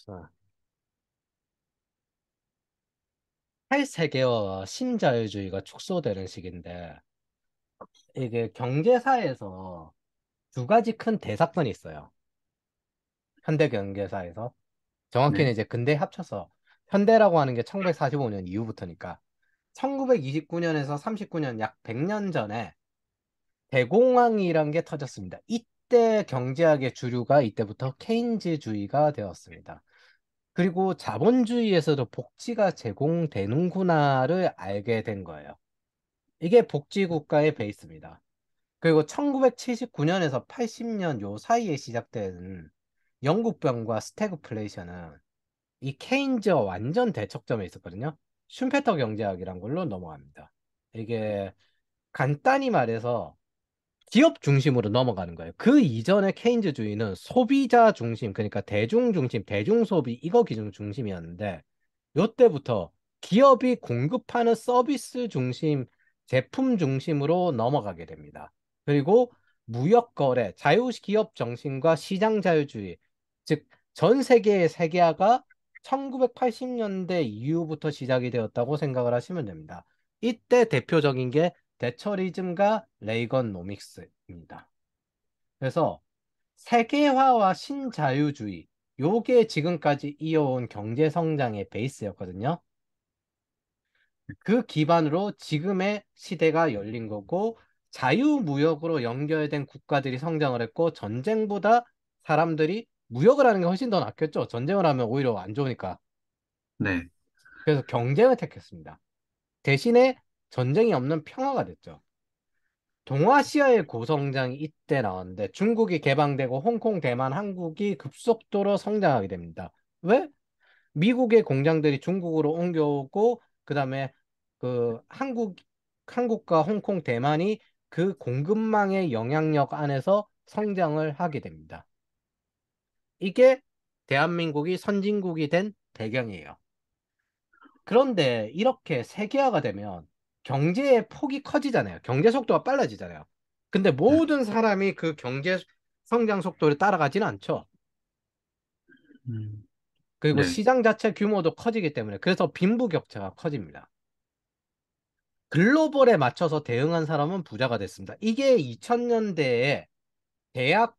자, 탈세계와 신자유주의가 축소되는 시기인데, 이게 경제사에서 두 가지 큰 대사건이 있어요. 현대 경제사에서. 네, 정확히는 이제 근대 합쳐서 현대라고 하는 게 1945년 이후부터니까 1929년에서 39년 약 100년 전에 대공황이란 게 터졌습니다. 이때 경제학의 주류가 이때부터 케인즈주의가 되었습니다. 그리고 자본주의에서도 복지가 제공되는구나를 알게 된 거예요. 이게 복지국가의 베이스입니다. 그리고 1979년에서 80년 요 사이에 시작된 영국병과 스태그플레이션은 이 케인즈와 완전 대척점에 있었거든요. 슌페터 경제학이란 걸로 넘어갑니다. 이게 간단히 말해서 기업 중심으로 넘어가는 거예요. 그 이전의 케인즈주의는 소비자 중심, 그러니까 대중 중심, 대중소비 이거 기준 중심이었는데 요때부터 기업이 공급하는 서비스 중심, 제품 중심으로 넘어가게 됩니다. 그리고 무역거래, 자유기업 정신과 시장 자유주의, 즉 전 세계의 세계화가 1980년대 이후부터 시작이 되었다고 생각을 하시면 됩니다. 이때 대표적인 게 대처리즘과 레이건노믹스입니다. 그래서 세계화와 신자유주의, 요게 지금까지 이어온 경제 성장의 베이스였거든요. 그 기반으로 지금의 시대가 열린 거고, 자유무역으로 연결된 국가들이 성장을 했고, 전쟁보다 사람들이 무역을 하는 게 훨씬 더 낫겠죠. 전쟁을 하면 오히려 안 좋으니까. 네, 그래서 경쟁을 택했습니다. 대신에 전쟁이 없는 평화가 됐죠. 동아시아의 고성장이 이때 나왔는데 중국이 개방되고 홍콩, 대만, 한국이 급속도로 성장하게 됩니다. 왜? 미국의 공장들이 중국으로 옮겨오고 그다음에 한국과 홍콩, 대만이 그 공급망의 영향력 안에서 성장을 하게 됩니다. 이게 대한민국이 선진국이 된 배경이에요. 그런데 이렇게 세계화가 되면 경제의 폭이 커지잖아요. 경제 속도가 빨라지잖아요. 근데 네, 모든 사람이 그 경제 성장 속도를 따라가지는 않죠. 음, 그리고 네, 시장 자체 규모도 커지기 때문에 그래서 빈부격차가 커집니다. 글로벌에 맞춰서 대응한 사람은 부자가 됐습니다. 이게 2000년대에 대학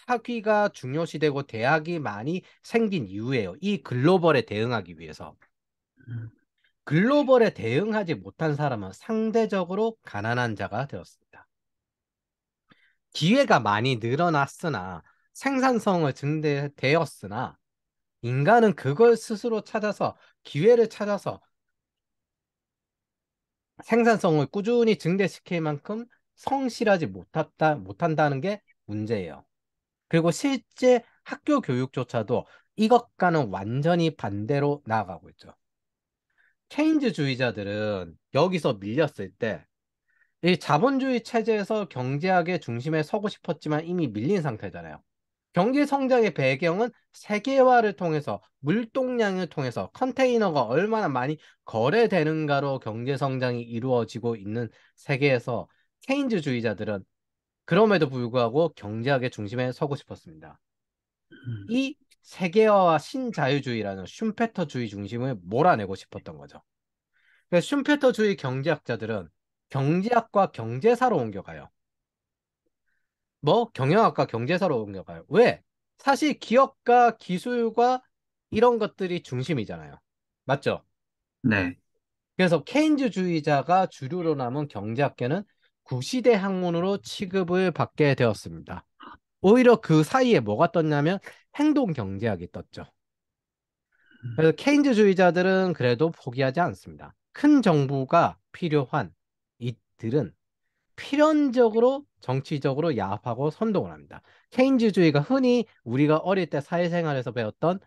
학위가 중요시되고 대학이 많이 생긴 이유예요. 이 글로벌에 대응하기 위해서. 음, 글로벌에 대응하지 못한 사람은 상대적으로 가난한 자가 되었습니다. 기회가 많이 늘어났으나 생산성을 증대되었으나 인간은 그걸 스스로 찾아서 기회를 찾아서 생산성을 꾸준히 증대시킬 만큼 성실하지 못한다는 게 문제예요. 그리고 실제 학교 교육조차도 이것과는 완전히 반대로 나아가고 있죠. 케인즈주의자들은 여기서 밀렸을 때 이 자본주의 체제에서 경제학의 중심에 서고 싶었지만 이미 밀린 상태잖아요. 경제 성장의 배경은 세계화를 통해서 물동량을 통해서 컨테이너가 얼마나 많이 거래되는가로 경제 성장이 이루어지고 있는 세계에서 케인즈주의자들은 그럼에도 불구하고 경제학의 중심에 서고 싶었습니다. 음, 이 세계화와 신자유주의라는 슌페터주의 중심을 몰아내고 싶었던 거죠. 그래서 슌페터주의 경제학자들은 경제학과 경제사로 옮겨가요. 뭐 경영학과 경제사로 옮겨가요. 왜? 사실 기업과 기술과 이런 것들이 중심이잖아요. 맞죠? 네, 그래서 케인즈주의자가 주류로 남은 경제학계는 구시대 학문으로 취급을 받게 되었습니다. 오히려 그 사이에 뭐가 떴냐면 행동 경제학이 떴죠. 음, 그래서 케인즈주의자들은 그래도 포기하지 않습니다. 큰 정부가 필요한 이들은 필연적으로 정치적으로 야합하고 선동을 합니다. 케인즈주의가 흔히 우리가 어릴 때 사회생활에서 배웠던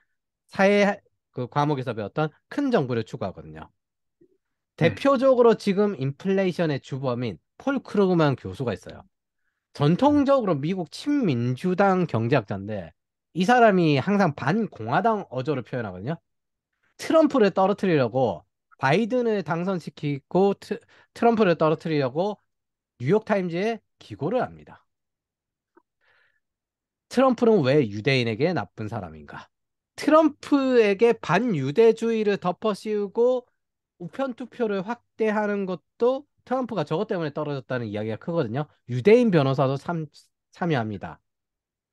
사회 그 과목에서 배웠던 큰 정부를 추구하거든요. 네, 대표적으로 지금 인플레이션의 주범인 폴 크루그만 교수가 있어요. 전통적으로 미국 친민주당 경제학자인데 이 사람이 항상 반공화당 어조를 표현하거든요. 트럼프를 떨어뜨리려고 바이든을 당선시키고 트럼프를 떨어뜨리려고 뉴욕타임즈에 기고를 합니다. 트럼프는 왜 유대인에게 나쁜 사람인가? 트럼프에게 반유대주의를 덮어씌우고 우편 투표를 확대하는 것도 트럼프가 저것 때문에 떨어졌다는 이야기가 크거든요. 유대인 변호사도 참여합니다.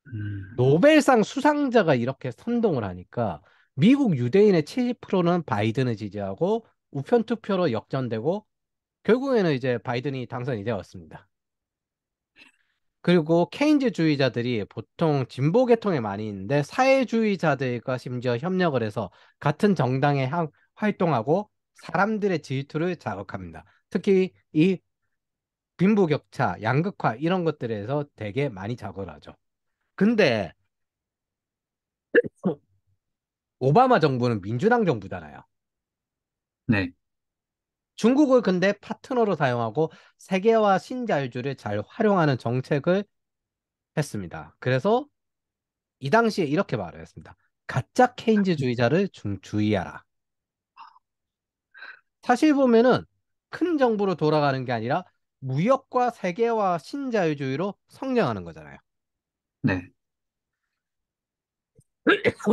음, 노벨상 수상자가 이렇게 선동을 하니까 미국 유대인의 70%는 바이든을 지지하고 우편 투표로 역전되고 결국에는 이제 바이든이 당선이 되었습니다. 그리고 케인즈주의자들이 보통 진보 계통에 많이 있는데 사회주의자들과 심지어 협력을 해서 같은 정당에 활동하고 사람들의 질투를 자극합니다. 특히 이 빈부격차, 양극화 이런 것들에서 되게 많이 자극을 하죠. 근데 오바마 정부는 민주당 정부잖아요. 네, 중국을 근데 파트너로 사용하고 세계화 신자유주의를 잘 활용하는 정책을 했습니다. 그래서 이 당시에 이렇게 말을 했습니다. 가짜 케인즈주의자를 주의하라. 사실 보면은 큰 정부로 돌아가는 게 아니라 무역과 세계화 신자유주의로 성장하는 거잖아요. 네,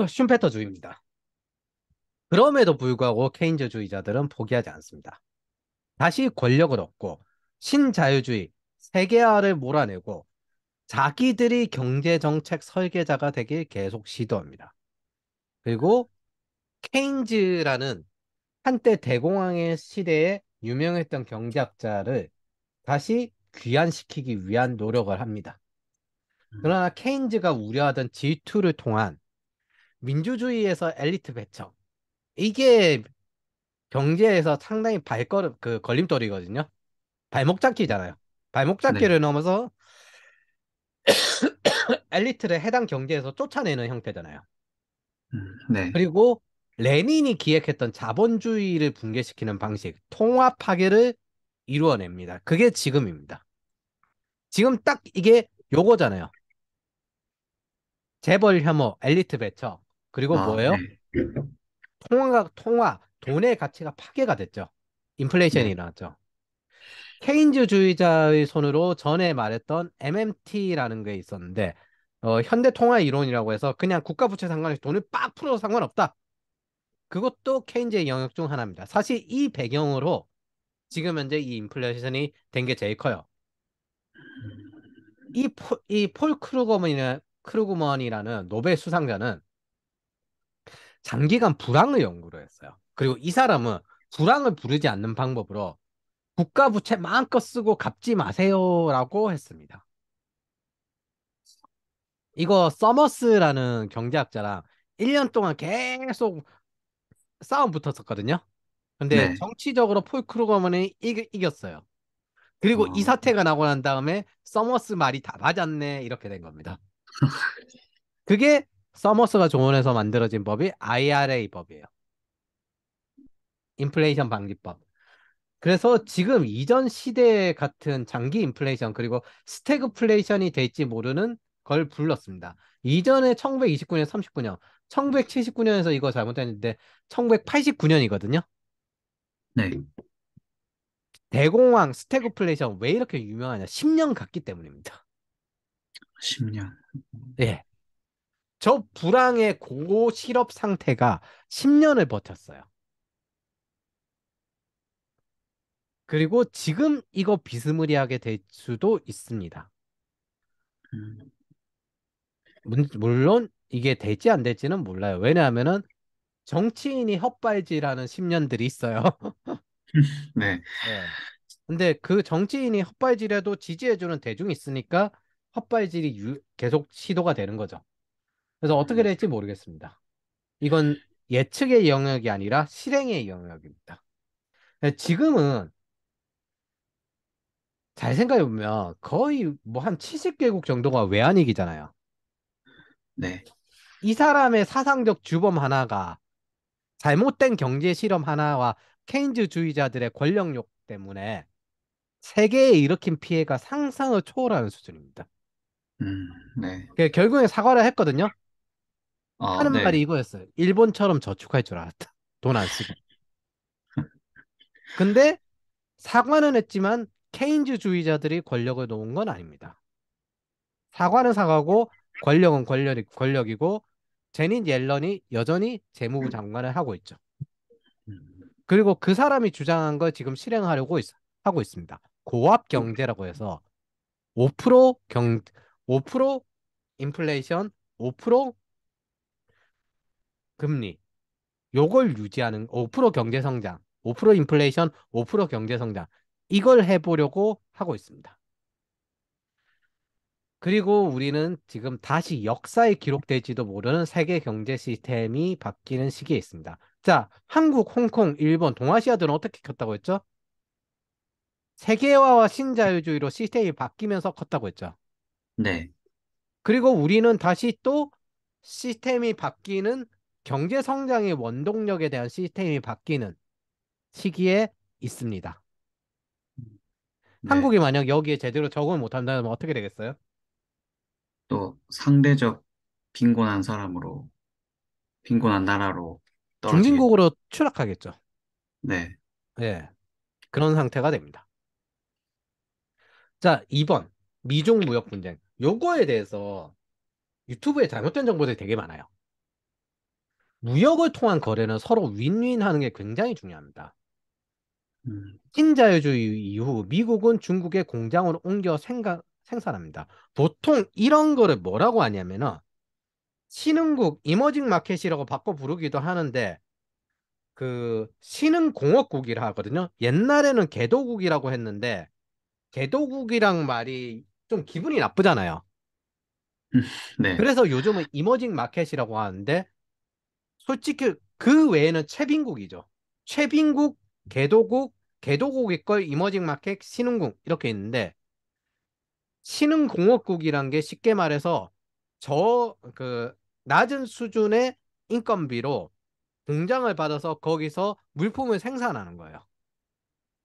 슈페터주의입니다. 그럼에도 불구하고 케인즈주의자들은 포기하지 않습니다. 다시 권력을 얻고 신자유주의, 세계화를 몰아내고 자기들이 경제정책 설계자가 되길 계속 시도합니다. 그리고 케인즈라는 한때 대공황의 시대에 유명했던 경제학자를 다시 귀환시키기 위한 노력을 합니다. 음, 그러나 케인즈가 우려하던 질투를 통한 민주주의에서 엘리트 배척. 이게 경제에서 상당히 걸림돌이거든요. 발목 잡기잖아요. 발목 네, 잡기를 넘어서 엘리트를 해당 경제에서 쫓아내는 형태잖아요. 네, 그리고 레닌이 기획했던 자본주의를 붕괴시키는 방식, 통합 파괴를 이루어냅니다. 그게 지금입니다. 지금 딱 이게 요거잖아요. 재벌 혐오, 엘리트 배척. 그리고 네, 뭐예요? 돈의 가치가 파괴가 됐죠. 인플레이션이 네, 일어났죠. 케인즈주의자의 손으로 전에 말했던 MMT라는 게 있었는데, 현대 통화 이론이라고 해서 그냥 국가 부채 상관없이 돈을 빡 풀어도 상관없다. 그것도 케인즈의 영역 중 하나입니다. 사실 이 배경으로 지금 현재 이 인플레이션이 된 게 제일 커요. 이 폴 크루그먼이라는 노벨 수상자는 장기간 불황을 연구를 했어요. 그리고 이 사람은 불황을 부르지 않는 방법으로 국가 부채 마음껏 쓰고 갚지 마세요라고 했습니다. 이거 서머스라는 경제학자랑 1년 동안 계속 싸움 붙었었거든요. 근데 네, 정치적으로 폴 크루거먼이 이겼어요. 그리고 이 어, 사태가 나고 난 다음에 서머스 말이 다 맞았네 이렇게 된 겁니다. 그게 서머스가 조언해서 만들어진 법이 IRA 법이에요. 인플레이션 방지법. 그래서 지금 이전 시대 같은 장기 인플레이션 그리고 스태그플레이션이 될지 모르는 걸 불렀습니다. 이전에 1929년, 39년, 1979년에서 이거 잘못했는데 1989년이거든요. 네, 대공황 스태그플레이션 왜 이렇게 유명하냐? 10년 갔기 때문입니다. 10년. 예. 저 불황의 고실업 상태가 10년을 버텼어요. 그리고 지금 이거 비스무리하게 될 수도 있습니다. 음, 물론 이게 될지 안 될지는 몰라요. 왜냐하면은 정치인이 헛발질하는 10년들이 있어요. 네, 예. 근데 그 정치인이 헛발질해도 지지해주는 대중이 있으니까 헛발질이 계속 시도가 되는 거죠. 그래서 어떻게 음, 될지 모르겠습니다. 이건 예측의 영역이 아니라 실행의 영역입니다. 지금은 잘 생각해보면 거의 뭐 한 70개국 정도가 외환위기잖아요. 네, 이 사람의 사상적 주범 하나가 잘못된 경제 실험 하나와 케인즈주의자들의 권력욕 때문에 세계에 일으킨 피해가 상상을 초월하는 수준입니다. 네, 결국에 사과를 했거든요. 하는 네, 말이 이거였어요. 일본처럼 저축할 줄 알았다. 돈 안 쓰고. 근데 사과는 했지만 케인즈주의자들이 권력을 놓은 건 아닙니다. 사과는 사과고 권력은 권력이고 제닛 옐런이 여전히 재무부 장관을 하고 있죠. 음, 그리고 그 사람이 주장한 걸 지금 하고 있습니다. 고압 경제라고 해서 5% 5% 인플레이션, 5% 금리, 요걸 유지하는 5% 경제 성장, 5% 인플레이션, 5% 경제 성장. 이걸 해보려고 하고 있습니다. 그리고 우리는 지금 다시 역사에 기록될지도 모르는 세계 경제 시스템이 바뀌는 시기에 있습니다. 자, 한국, 홍콩, 일본, 동아시아들은 어떻게 컸다고 했죠? 세계화와 신자유주의로 시스템이 바뀌면서 컸다고 했죠. 네. 그리고 우리는 다시 또 시스템이 바뀌는 경제 성장의 원동력에 대한 시스템이 바뀌는 시기에 있습니다. 네. 한국이 만약 여기에 제대로 적응을 못한다면 어떻게 되겠어요? 또 상대적 빈곤한 사람으로, 빈곤한 나라로 떨어지겠죠. 중진국으로 추락하겠죠. 네. 예, 그런 상태가 됩니다. 자, 2번. 미중 무역 분쟁. 요거에 대해서 유튜브에 잘못된 정보들이 되게 많아요. 무역을 통한 거래는 서로 윈윈하는 게 굉장히 중요합니다. 음, 신자유주의 이후 미국은 중국에 공장을 옮겨 생산합니다. 보통 이런 거를 뭐라고 하냐면은 신흥국, 이머징 마켓이라고 바꿔 부르기도 하는데 그 신흥공업국이라 하거든요. 옛날에는 개도국이라고 했는데 개도국이랑 말이 좀 기분이 나쁘잖아요. 네. 그래서 요즘은 이머징 마켓이라고 하는데 솔직히 그 외에는 최빈국이죠. 최빈국, 개도국, 개도국이 걸 이머징 마켓, 신흥국 이렇게 있는데 신흥공업국이란 게 쉽게 말해서 그 낮은 수준의 인건비로 공장을 받아서 거기서 물품을 생산하는 거예요.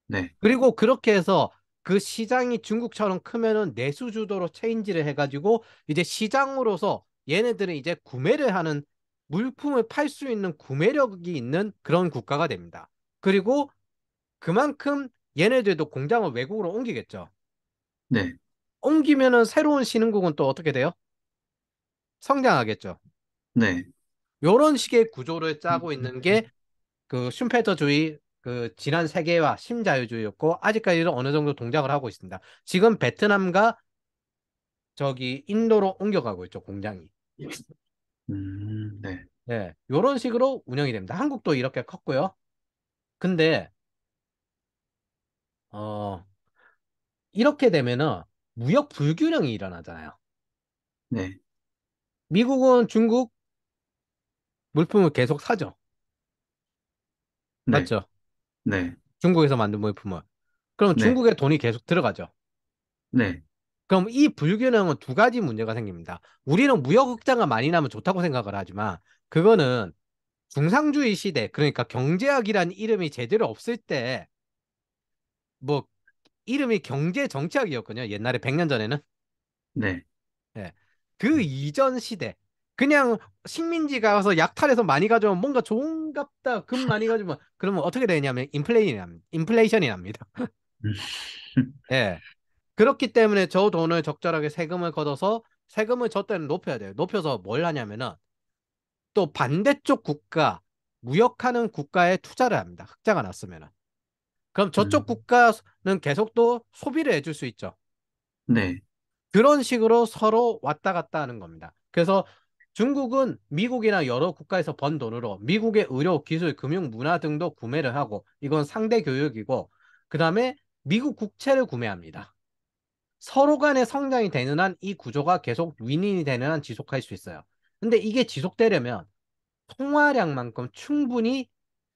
네. 그리고 그렇게 해서 그 시장이 중국처럼 크면은 내수 주도로 체인지를 해가지고 이제 시장으로서 얘네들은 이제 구매를 하는 물품을 팔 수 있는 구매력이 있는 그런 국가가 됩니다. 그리고 그만큼 얘네들도 공장을 외국으로 옮기겠죠. 네. 옮기면은 새로운 신흥국은 또 어떻게 돼요? 성장하겠죠. 네. 요런 식의 구조를 짜고 있는 게 그 슈페터주의 그 지난 세계화 신자유주의였고 아직까지도 어느 정도 동작을 하고 있습니다. 지금 베트남과 저기 인도로 옮겨가고 있죠, 공장이. 네. 네, 요런 식으로 운영이 됩니다. 한국도 이렇게 컸고요. 근데 어 이렇게 되면은 무역 불균형이 일어나잖아요. 네. 미국은 중국 물품을 계속 사죠. 네. 맞죠? 네. 중국에서 만든 물품을. 그럼 네. 중국에 돈이 계속 들어가죠. 네. 그럼 이 불균형은 두 가지 문제가 생깁니다. 우리는 무역 흑자가 많이 나면 좋다고 생각을 하지만 그거는 중상주의 시대, 그러니까 경제학이라는 이름이 제대로 없을 때 뭐 이름이 경제 정치학이었거든요. 옛날에 100년 전에는. 네. 예. 그 이전 시대 그냥 식민지 가서 약탈해서 많이 가져오면 뭔가 좋은갑다 금 많이 가져오면 그러면 어떻게 되냐면 인플레이션이 납니다. 음, 예. 그렇기 때문에 저 돈을 적절하게 세금을 걷어서 세금을 저 때는 높여야 돼요. 높여서 뭘 하냐면은 또 반대쪽 국가, 무역하는 국가에 투자를 합니다. 흑자가 났으면은. 그럼 저쪽 음, 국가는 계속 또 소비를 해줄 수 있죠. 네. 그런 식으로 서로 왔다 갔다 하는 겁니다. 그래서 중국은 미국이나 여러 국가에서 번 돈으로 미국의 의료, 기술, 금융, 문화 등도 구매를 하고 이건 상대 교육이고 그 다음에 미국 국채를 구매합니다. 서로 간의 성장이 되는 한 이 구조가 계속 윈윈이 되는 한 지속할 수 있어요. 근데 이게 지속되려면 통화량만큼 충분히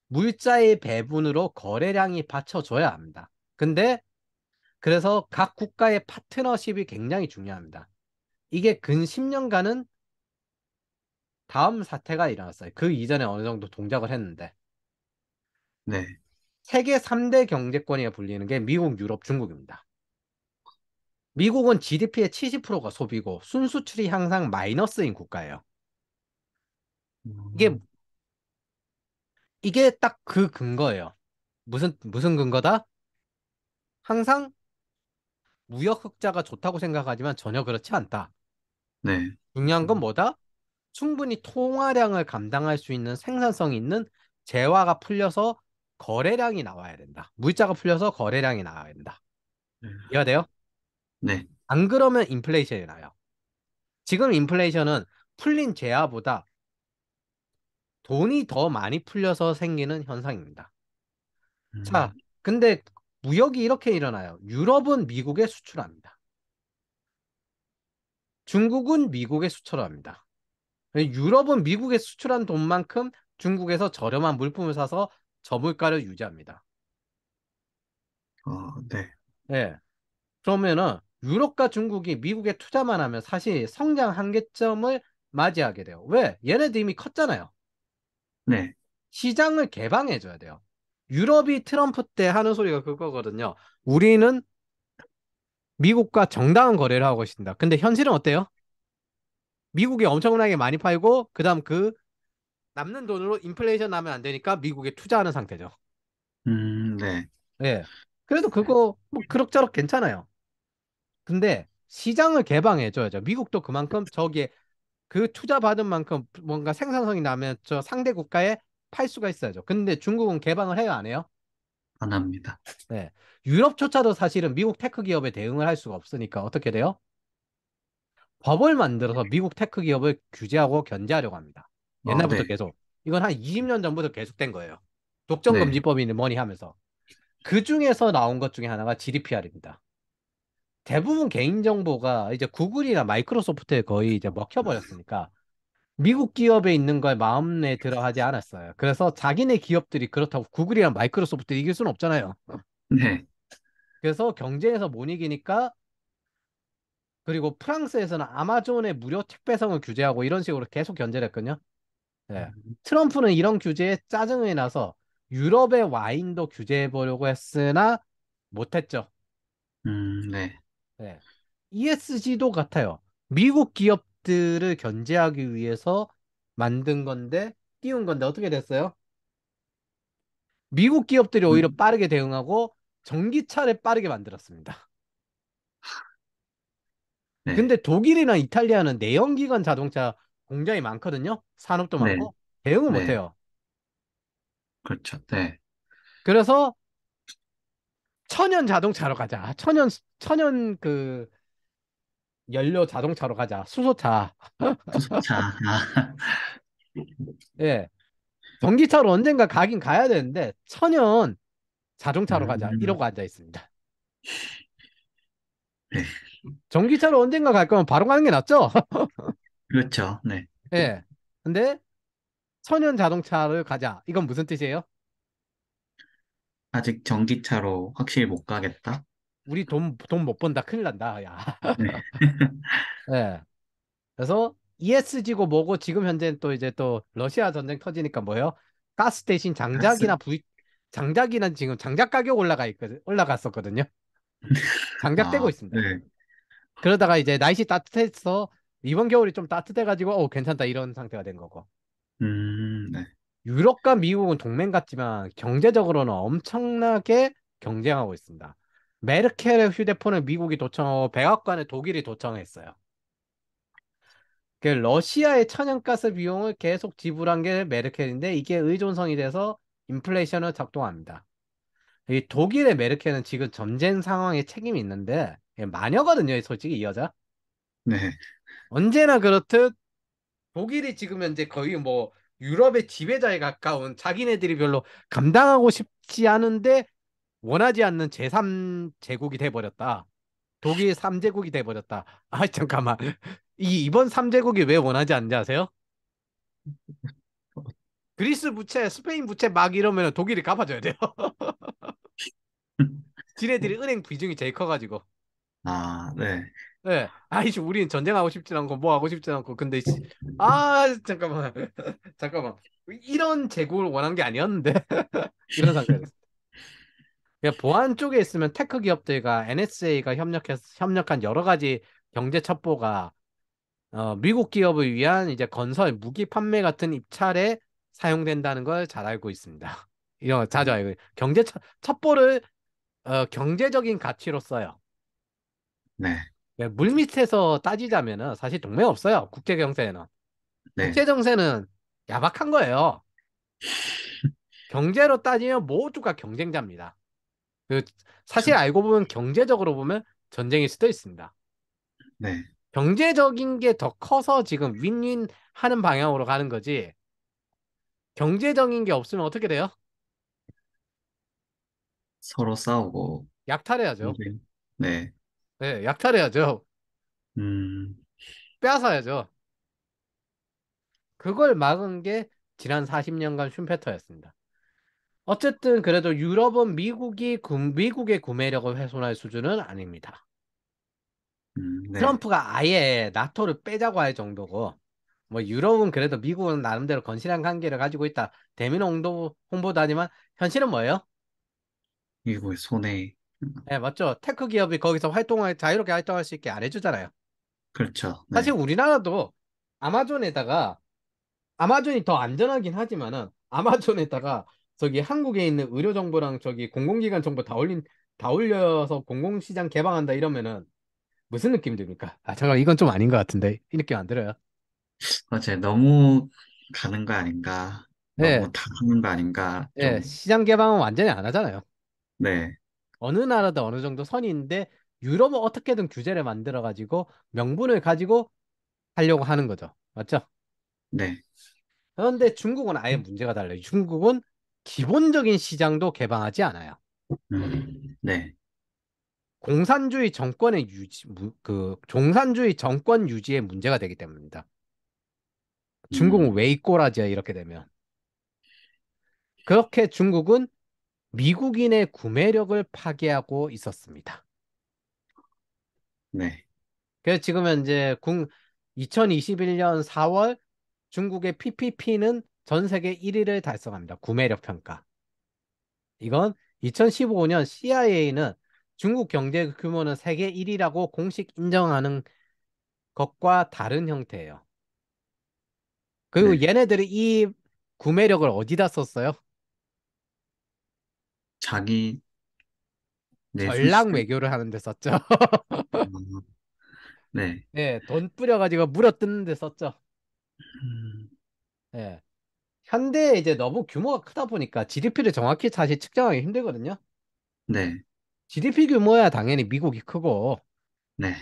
물자의 배분으로 거래량이 받쳐줘야 합니다. 근데 그래서 각 국가의 파트너십이 굉장히 중요합니다. 이게 근 10년간은 다음 사태가 일어났어요. 그 이전에 어느 정도 동작을 했는데 네. 세계 3대 경제권에 불리는 게 미국, 유럽, 중국입니다. 미국은 GDP의 70%가 소비고 순수출이 항상 마이너스인 국가예요. 이게 음, 이게 딱 그 근거예요. 무슨 근거다? 항상 무역 흑자가 좋다고 생각하지만 전혀 그렇지 않다. 네. 중요한 건 뭐다? 충분히 통화량을 감당할 수 있는 생산성 있는 재화가 풀려서 거래량이 나와야 된다. 물자가 풀려서 거래량이 나와야 된다. 이해가 돼요? 네. 안 그러면 인플레이션이 나요. 지금 인플레이션은 풀린 재화보다 돈이 더 많이 풀려서 생기는 현상입니다. 자, 음, 근데 무역이 이렇게 일어나요. 유럽은 미국에 수출합니다. 중국은 미국에 수출합니다. 유럽은 미국에 수출한 돈만큼 중국에서 저렴한 물품을 사서 저물가를 유지합니다. 네. 예. 그러면은 유럽과 중국이 미국에 투자만 하면 사실 성장 한계점을 맞이하게 돼요. 왜? 얘네들 이미 컸잖아요. 네. 시장을 개방해줘야 돼요. 유럽이 트럼프 때 하는 소리가 그거거든요. 우리는 미국과 정당한 거래를 하고 있습니다. 근데 현실은 어때요? 미국이 엄청나게 많이 팔고, 그다음 그 남는 돈으로 인플레이션 나면 안 되니까 미국에 투자하는 상태죠. 네. 예. 그래도 그거 뭐 그럭저럭 괜찮아요. 근데 시장을 개방해줘야죠. 미국도 그만큼 저기에 그 투자 받은 만큼 뭔가 생산성이 나면 저 상대 국가에 팔 수가 있어야죠. 근데 중국은 개방을 해요, 안 해요? 안 합니다. 네. 유럽조차도 사실은 미국 테크 기업에 대응을 할 수가 없으니까 어떻게 돼요? 법을 만들어서 미국 테크 기업을 규제하고 견제하려고 합니다. 옛날부터 네. 계속. 이건 한 20년 전부터 계속된 거예요. 네. 독점금지법이니 뭐니 하면서. 그 중에서 나온 것 중에 하나가 GDPR입니다. 대부분 개인정보가 이제 구글이나 마이크로소프트에 거의 이제 먹혀버렸으니까 미국 기업에 있는 걸 마음에 들어 하지 않았어요. 그래서 자기네 기업들이 그렇다고 구글이랑 마이크로소프트 이길 수는 없잖아요. 네. 그래서 경쟁에서 못 이기니까 그리고 프랑스에서는 아마존의 무료 택배성을 규제하고 이런 식으로 계속 견제를 했거든요. 네. 트럼프는 이런 규제에 짜증이 나서 유럽의 와인도 규제해 보려고 했으나 못했죠. 네. 네. ESG도 같아요. 미국 기업들을 견제하기 위해서 만든 건데, 띄운 건데 어떻게 됐어요? 미국 기업들이 오히려 음, 빠르게 대응하고 전기차를 빠르게 만들었습니다. 네. 근데 독일이나 이탈리아는 내연기관 자동차 공장이 많거든요. 산업도 네. 많고 대응을 네. 못해요. 그렇죠. 네. 그래서 천연 자동차로 가자. 천연 그 연료 자동차로 가자. 수소차. 수소차. 예. 전기차로 언젠가 가긴 가야 되는데 천연 자동차로 가자. 음, 이러고 앉아 있습니다. 네. 전기차로 언젠가 갈 거면 바로 가는 게 낫죠? 그렇죠. 네. 예. 근데 천연 자동차를 가자. 이건 무슨 뜻이에요? 아직 전기차로 확실히 못 가겠다. 우리 돈 못 번다. 큰일 난다. 야. 네. 예. 그래서 ESG고 뭐고 지금 현재는 또 이제 또 러시아 전쟁 터지니까 뭐예요? 가스 대신 가스. 장작이는 지금 장작 가격 올라갔었거든요. 장작되고 있습니다. 네. 그러다가 이제 날씨 따뜻해서 이번 겨울이 좀 따뜻해가지고 괜찮다 이런 상태가 된 거고. 네. 유럽과 미국은 동맹 같지만 경제적으로는 엄청나게 경쟁하고 있습니다. 메르켈의 휴대폰을 미국이 도청하고 백악관에 독일이 도청했어요. 그 러시아의 천연가스 비용을 계속 지불한 게 메르켈인데 이게 의존성이 돼서 인플레이션을 작동합니다. 이 독일의 메르켈은 지금 전쟁 상황에 책임이 있는데 마녀거든요, 솔직히 이 여자. 네. 언제나 그렇듯 독일이 지금 현재 거의 뭐 유럽의 지배자에 가까운 자기네들이 별로 감당하고 싶지 않은데 원하지 않는 제3제국이 돼버렸다. 독일 3제국이 돼버렸다. 아, 잠깐만. 이번 3제국이 왜 원하지 않는지 아세요? 그리스 부채, 스페인 부채 막 이러면 독일이 갚아줘야 돼요. 지네들이 은행 비중이 제일 커가지고. 네. 예. 아이씨, 우리는 전쟁하고 싶진 않고 뭐 하고 싶진 않고. 근데 잠깐만. 잠깐만. 이런 제국을 원한 게 아니었는데. 이런 상태가 됐어. 그러니까 보안 쪽에 있으면 테크 기업들과 NSA가 협력한 여러 가지 경제 첩보가 미국 기업을 위한 이제 건설, 무기 판매 같은 입찰에 사용된다는 걸 잘 알고 있습니다. 이런 거 자주 알고 첩보를 경제적인 가치로 써요. 네. 물 밑에서 따지자면은 사실 동맹 없어요. 국제 경제에는. 네. 국제 정세는 야박한 거예요. 경제로 따지면 모두가 경쟁자입니다. 그 사실 저, 알고 보면 경제적으로 보면 전쟁일 수도 있습니다. 네. 경제적인 게 더 커서 지금 윈윈 하는 방향으로 가는 거지. 경제적인 게 없으면 어떻게 돼요? 서로 싸우고, 약탈해야죠. 경쟁. 네. 네, 약탈해야죠. 음, 빼앗아야죠. 그걸 막은 게 지난 40년간 슈페터였습니다. 어쨌든 그래도 유럽은 미국의 구매력을 훼손할 수준은 아닙니다. 네. 트럼프가 아예 나토를 빼자고 할 정도고, 뭐 유럽은 그래도 미국은 나름대로 건실한 관계를 가지고 있다. 대민 홍보도 하지만 현실은 뭐예요? 미국의 손에, 네, 맞죠. 테크 기업이 거기서 자유롭게 활동할 수 있게 안 해주잖아요. 그렇죠. 사실 네. 우리나라도 아마존에다가 아마존이 더 안전하긴 하지만은 아마존에다가 저기 한국에 있는 의료 정보랑 저기 공공기관 정보 다 올려서 공공시장 개방한다 이러면은 무슨 느낌 듭니까? 아, 잠깐 이건 좀 아닌 것 같은데 이 느낌 안 들어요? 어제 너무 가는 거 아닌가? 네, 너무 다 하는 거 아닌가? 예, 좀, 시장 개방은 완전히 안 하잖아요. 네. 어느 나라도 어느 정도 선이 있는데 유럽은 어떻게든 규제를 만들어 가지고 명분을 가지고 하려고 하는 거죠. 맞죠? 네. 그런데 중국은 아예 문제가 달라요. 중국은 기본적인 시장도 개방하지 않아요. 네. 공산주의 정권의 종산주의 정권 유지에 문제가 되기 때문입니다. 중국은 음, 왜 이꼬라지야 이렇게 되면. 그렇게 중국은 미국인의 구매력을 파괴하고 있었습니다. 네. 그래서 지금 현재 2021년 4월 중국의 PPP는 전 세계 1위를 달성합니다. 구매력 평가. 이건 2015년 CIA는 중국 경제 규모는 세계 1위라고 공식 인정하는 것과 다른 형태예요. 그리고 네. 얘네들이 이 구매력을 어디다 썼어요? 자기 내수 전략 시장. 외교를 하는 데 썼죠. 음, 네. 네, 돈 뿌려가지고 물어뜯는 데 썼죠. 음, 네. 현대 이제 너무 규모가 크다 보니까 GDP를 정확히 사실 측정하기 힘들거든요. 네. GDP 규모야 당연히 미국이 크고 네.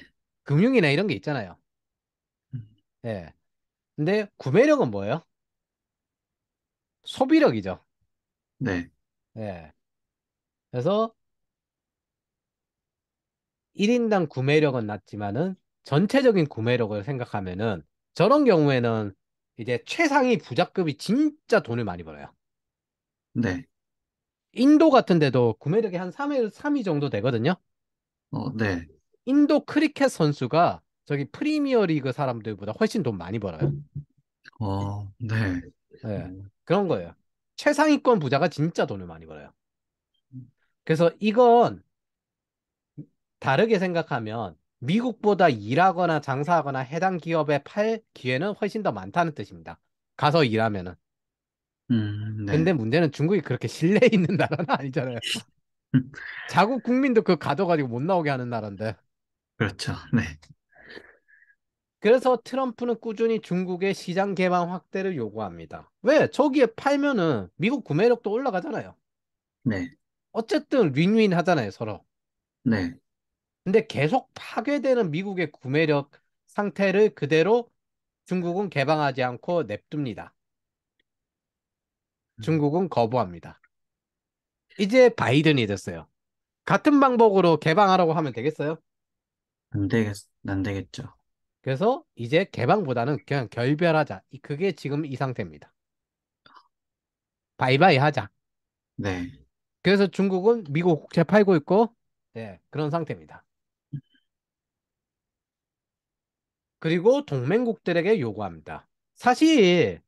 금융이나 이런 게 있잖아요. 음, 예. 근데 구매력은 뭐예요? 소비력이죠. 네. 예. 그래서 1인당 구매력은 낮지만은 전체적인 구매력을 생각하면은 저런 경우에는 이제 최상위 부자급이 진짜 돈을 많이 벌어요. 네. 인도 같은 데도 구매력이 한 3위 정도 되거든요. 네. 인도 크리켓 선수가 저기 프리미어 리그 사람들보다 훨씬 돈 많이 벌어요. 네. 예. 음, 그런 거예요. 최상위권 부자가 진짜 돈을 많이 벌어요. 그래서 이건 다르게 생각하면 미국보다 일하거나 장사하거나 해당 기업에 팔 기회는 훨씬 더 많다는 뜻입니다. 가서 일하면은. 근데 네. 문제는 중국이 그렇게 신뢰 있는 나라는 아니잖아요. 자국 국민도 그거 가져가지고 못 나오게 하는 나라인데. 그렇죠. 네. 그래서 트럼프는 꾸준히 중국의 시장 개방 확대를 요구합니다. 왜? 저기에 팔면은 미국 구매력도 올라가잖아요. 네. 어쨌든 윈윈 하잖아요, 서로. 네. 근데 계속 파괴되는 미국의 구매력 상태를 그대로 중국은 개방하지 않고 냅둡니다. 음, 중국은 거부합니다. 이제 바이든이 됐어요. 같은 방법으로 개방하라고 하면 되겠어요? 안 되겠죠. 그래서 이제 개방보다는 그냥 결별하자. 그게 지금 이 상태입니다. 바이바이 하자. 네. 그래서 중국은 미국 국채 팔고 있고, 네, 그런 상태입니다. 그리고 동맹국들에게 요구합니다. 사실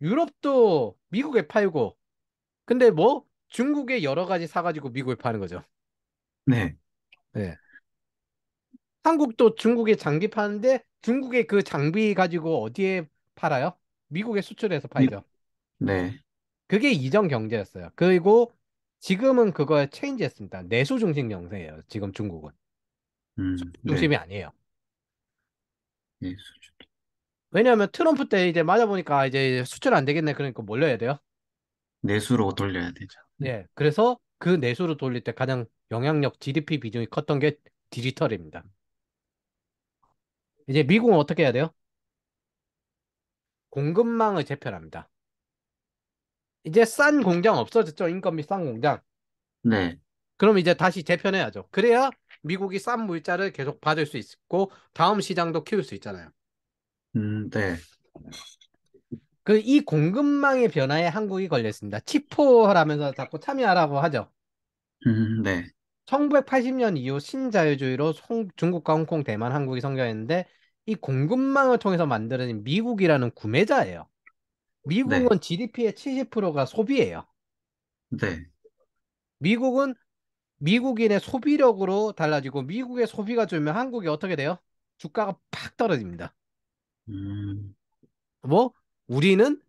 유럽도 미국에 팔고, 근데 뭐 중국에 여러 가지 사가지고 미국에 파는 거죠. 네. 네. 한국도 중국에 장비 파는데 중국의 그 장비 가지고 어디에 팔아요? 미국에 수출해서 미- 팔죠. 네. 그게 이전 경제였어요. 그리고 지금은 그거에 체인지했습니다. 내수 중심 경제예요. 지금 중국은 네. 중심이 아니에요. 네. 수준. 왜냐하면 트럼프 때 이제 맞아보니까 이제 수출 안 되겠네. 그러니까 뭘 넣어야 돼요? 내수로 돌려야 되죠. 네. 예. 그래서 그 내수로 돌릴 때 가장 영향력 GDP 비중이 컸던 게 디지털입니다. 이제 미국은 어떻게 해야 돼요? 공급망을 재편합니다. 이제 싼 공장 없어졌죠. 인건비 싼 공장. 네. 그럼 이제 다시 재편해야죠. 그래야 미국이 싼 물자를 계속 받을 수 있고 다음 시장도 키울 수 있잖아요. 네. 그 이 공급망의 변화에 한국이 걸렸습니다. 치포라면서 자꾸 참여하라고 하죠. 네. 1980년 이후 신자유주의로 중국과 홍콩, 대만, 한국이 성장했는데 이 공급망을 통해서 만들어진 미국이라는 구매자예요. 네. 미국은 GDP의 70%가 소비예요. 네. 미국은 미국인의 소비력으로 달라지고 미국의 소비가 줄면 한국이 어떻게 돼요? 주가가 팍 떨어집니다. 음, 뭐 우리는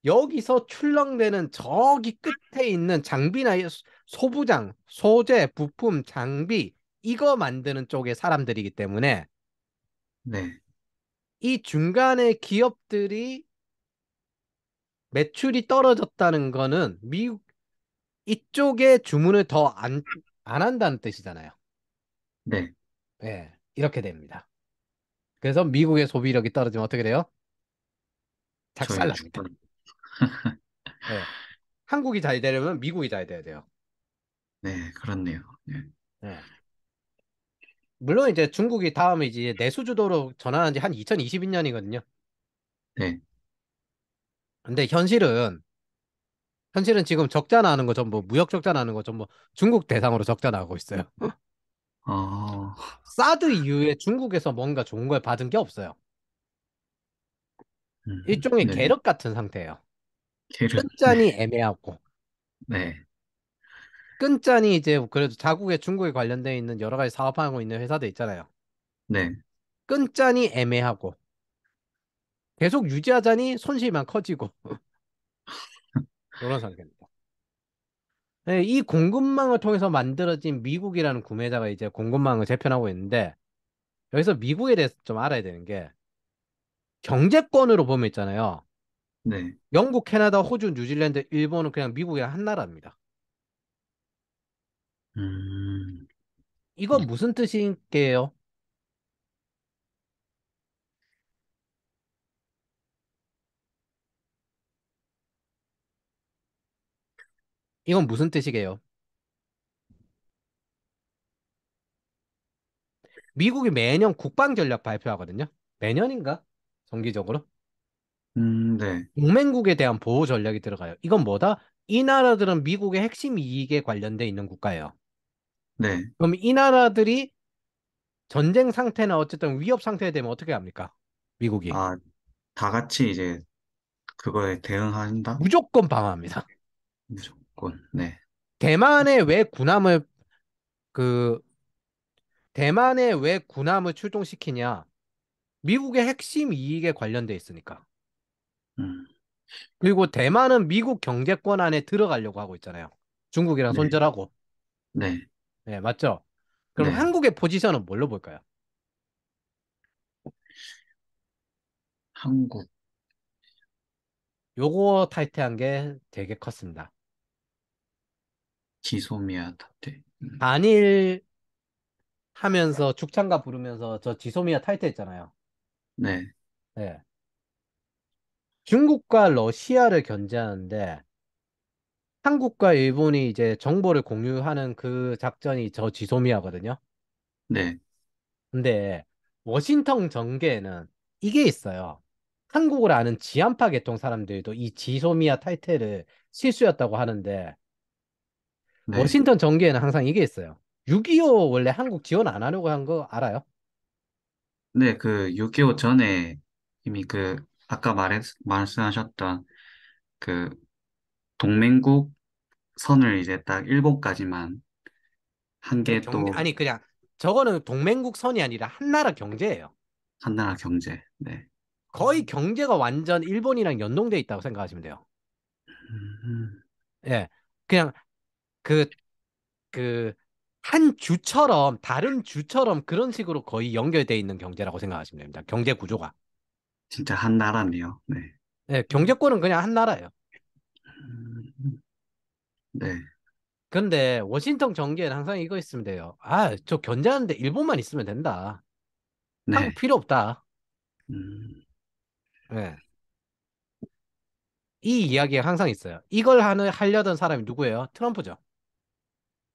여기서 출렁대는 저기 끝에 있는 장비나 소부장, 소재, 부품, 장비 이거 만드는 쪽의 사람들이기 때문에 네. 이 중간에 기업들이 매출이 떨어졌다는 거는 미국 이쪽에 주문을 더 안 한다는 뜻이잖아요. 네. 예, 이렇게 됩니다. 그래서 미국의 소비력이 떨어지면 어떻게 돼요? 저희 주가. 작살납니다. 예, 한국이 잘 되려면 미국이 잘 돼야 돼요. 네. 그렇네요. 네. 예. 물론 이제 중국이 다음에 이제 내수주도로 전환한 지 한 2022년이거든요. 네. 근데 현실은 지금 적자 나는 거 전부 무역 적자 나는 거 전부 중국 대상으로 적자 나고 있어요. 어, 사드 이후에 중국에서 뭔가 좋은 걸 받은 게 없어요. 일종의 네. 계력 같은 상태예요. 계륵. 네. 끝잔이 애매하고 네. 끝잔이 이제 그래도 자국의 중국에 관련돼 있는 여러 가지 사업하고 있는 회사들 있잖아요. 네. 끝잔이 애매하고 계속 유지하자니 손실만 커지고 이런 상태입니다. 네, 이 공급망을 통해서 만들어진 미국이라는 구매자가 이제 공급망을 재편하고 있는데 여기서 미국에 대해서 좀 알아야 되는 게 경제권으로 보면 있잖아요. 네. 영국, 캐나다, 호주, 뉴질랜드, 일본은 그냥 미국의 한 나라입니다. 음, 이건 무슨 뜻인게요? 이건 무슨 뜻이게요? 미국이 매년 국방 전략 발표하거든요. 매년인가? 정기적으로. 네. 동맹국에 대한 보호 전략이 들어가요. 이건 뭐다? 이 나라들은 미국의 핵심 이익에 관련돼 있는 국가예요. 네. 그럼 이 나라들이 전쟁 상태나 어쨌든 위협 상태에 되면 어떻게 합니까? 미국이. 아, 다 같이 이제 그거에 대응한다? 무조건 방어합니다. 무조건. 네. 대만에 왜 군함을, 그, 대만에 왜 군함을 출동시키냐? 미국의 핵심 이익에 관련돼 있으니까. 음, 그리고 대만은 미국 경제권 안에 들어가려고 하고 있잖아요. 중국이랑 네. 손절하고. 네. 네, 맞죠? 그럼 네. 한국의 포지션은 뭘로 볼까요? 한국. 요거 탈퇴한 게 되게 컸습니다. 지소미아 탓대. 단일 하면서 죽창가 부르면서 저 지소미아 탈퇴했잖아요. 네. 네. 중국과 러시아를 견제하는데 한국과 일본이 이제 정보를 공유하는 그 작전이 저 지소미아거든요. 네. 근데 워싱턴 정계에는 이게 있어요. 한국을 아는 지한파 계통 사람들도 이 지소미아 탈퇴를 실수였다고 하는데 네. 워싱턴 정계에는 항상 이게 있어요. 6.25 원래 한국 지원 안 하려고 한 거 알아요? 네. 그 6.25 전에 이미 아까 말씀하셨던 그 동맹국 선을 이제 딱 일본까지만 한 네, 게 또 아니 그냥 저거는 동맹국 선이 아니라 한나라 경제예요. 한나라 경제. 네. 거의 경제가 완전 일본이랑 연동돼 있다고 생각하시면 돼요. 음, 예. 그냥 그, 한 주처럼, 다른 주처럼 그런 식으로 거의 연결돼 있는 경제라고 생각하시면 됩니다. 경제 구조가. 진짜 한 나라네요. 네. 예, 경제권은 그냥 한 나라예요. 네. 근데 워싱턴 정계에는 항상 이거 있으면 돼요. 아, 저 견제하는데 일본만 있으면 된다. 한국 네. 필요 없다. 음, 예. 이 이야기가 항상 있어요. 이걸 하려던 사람이 누구예요? 트럼프죠.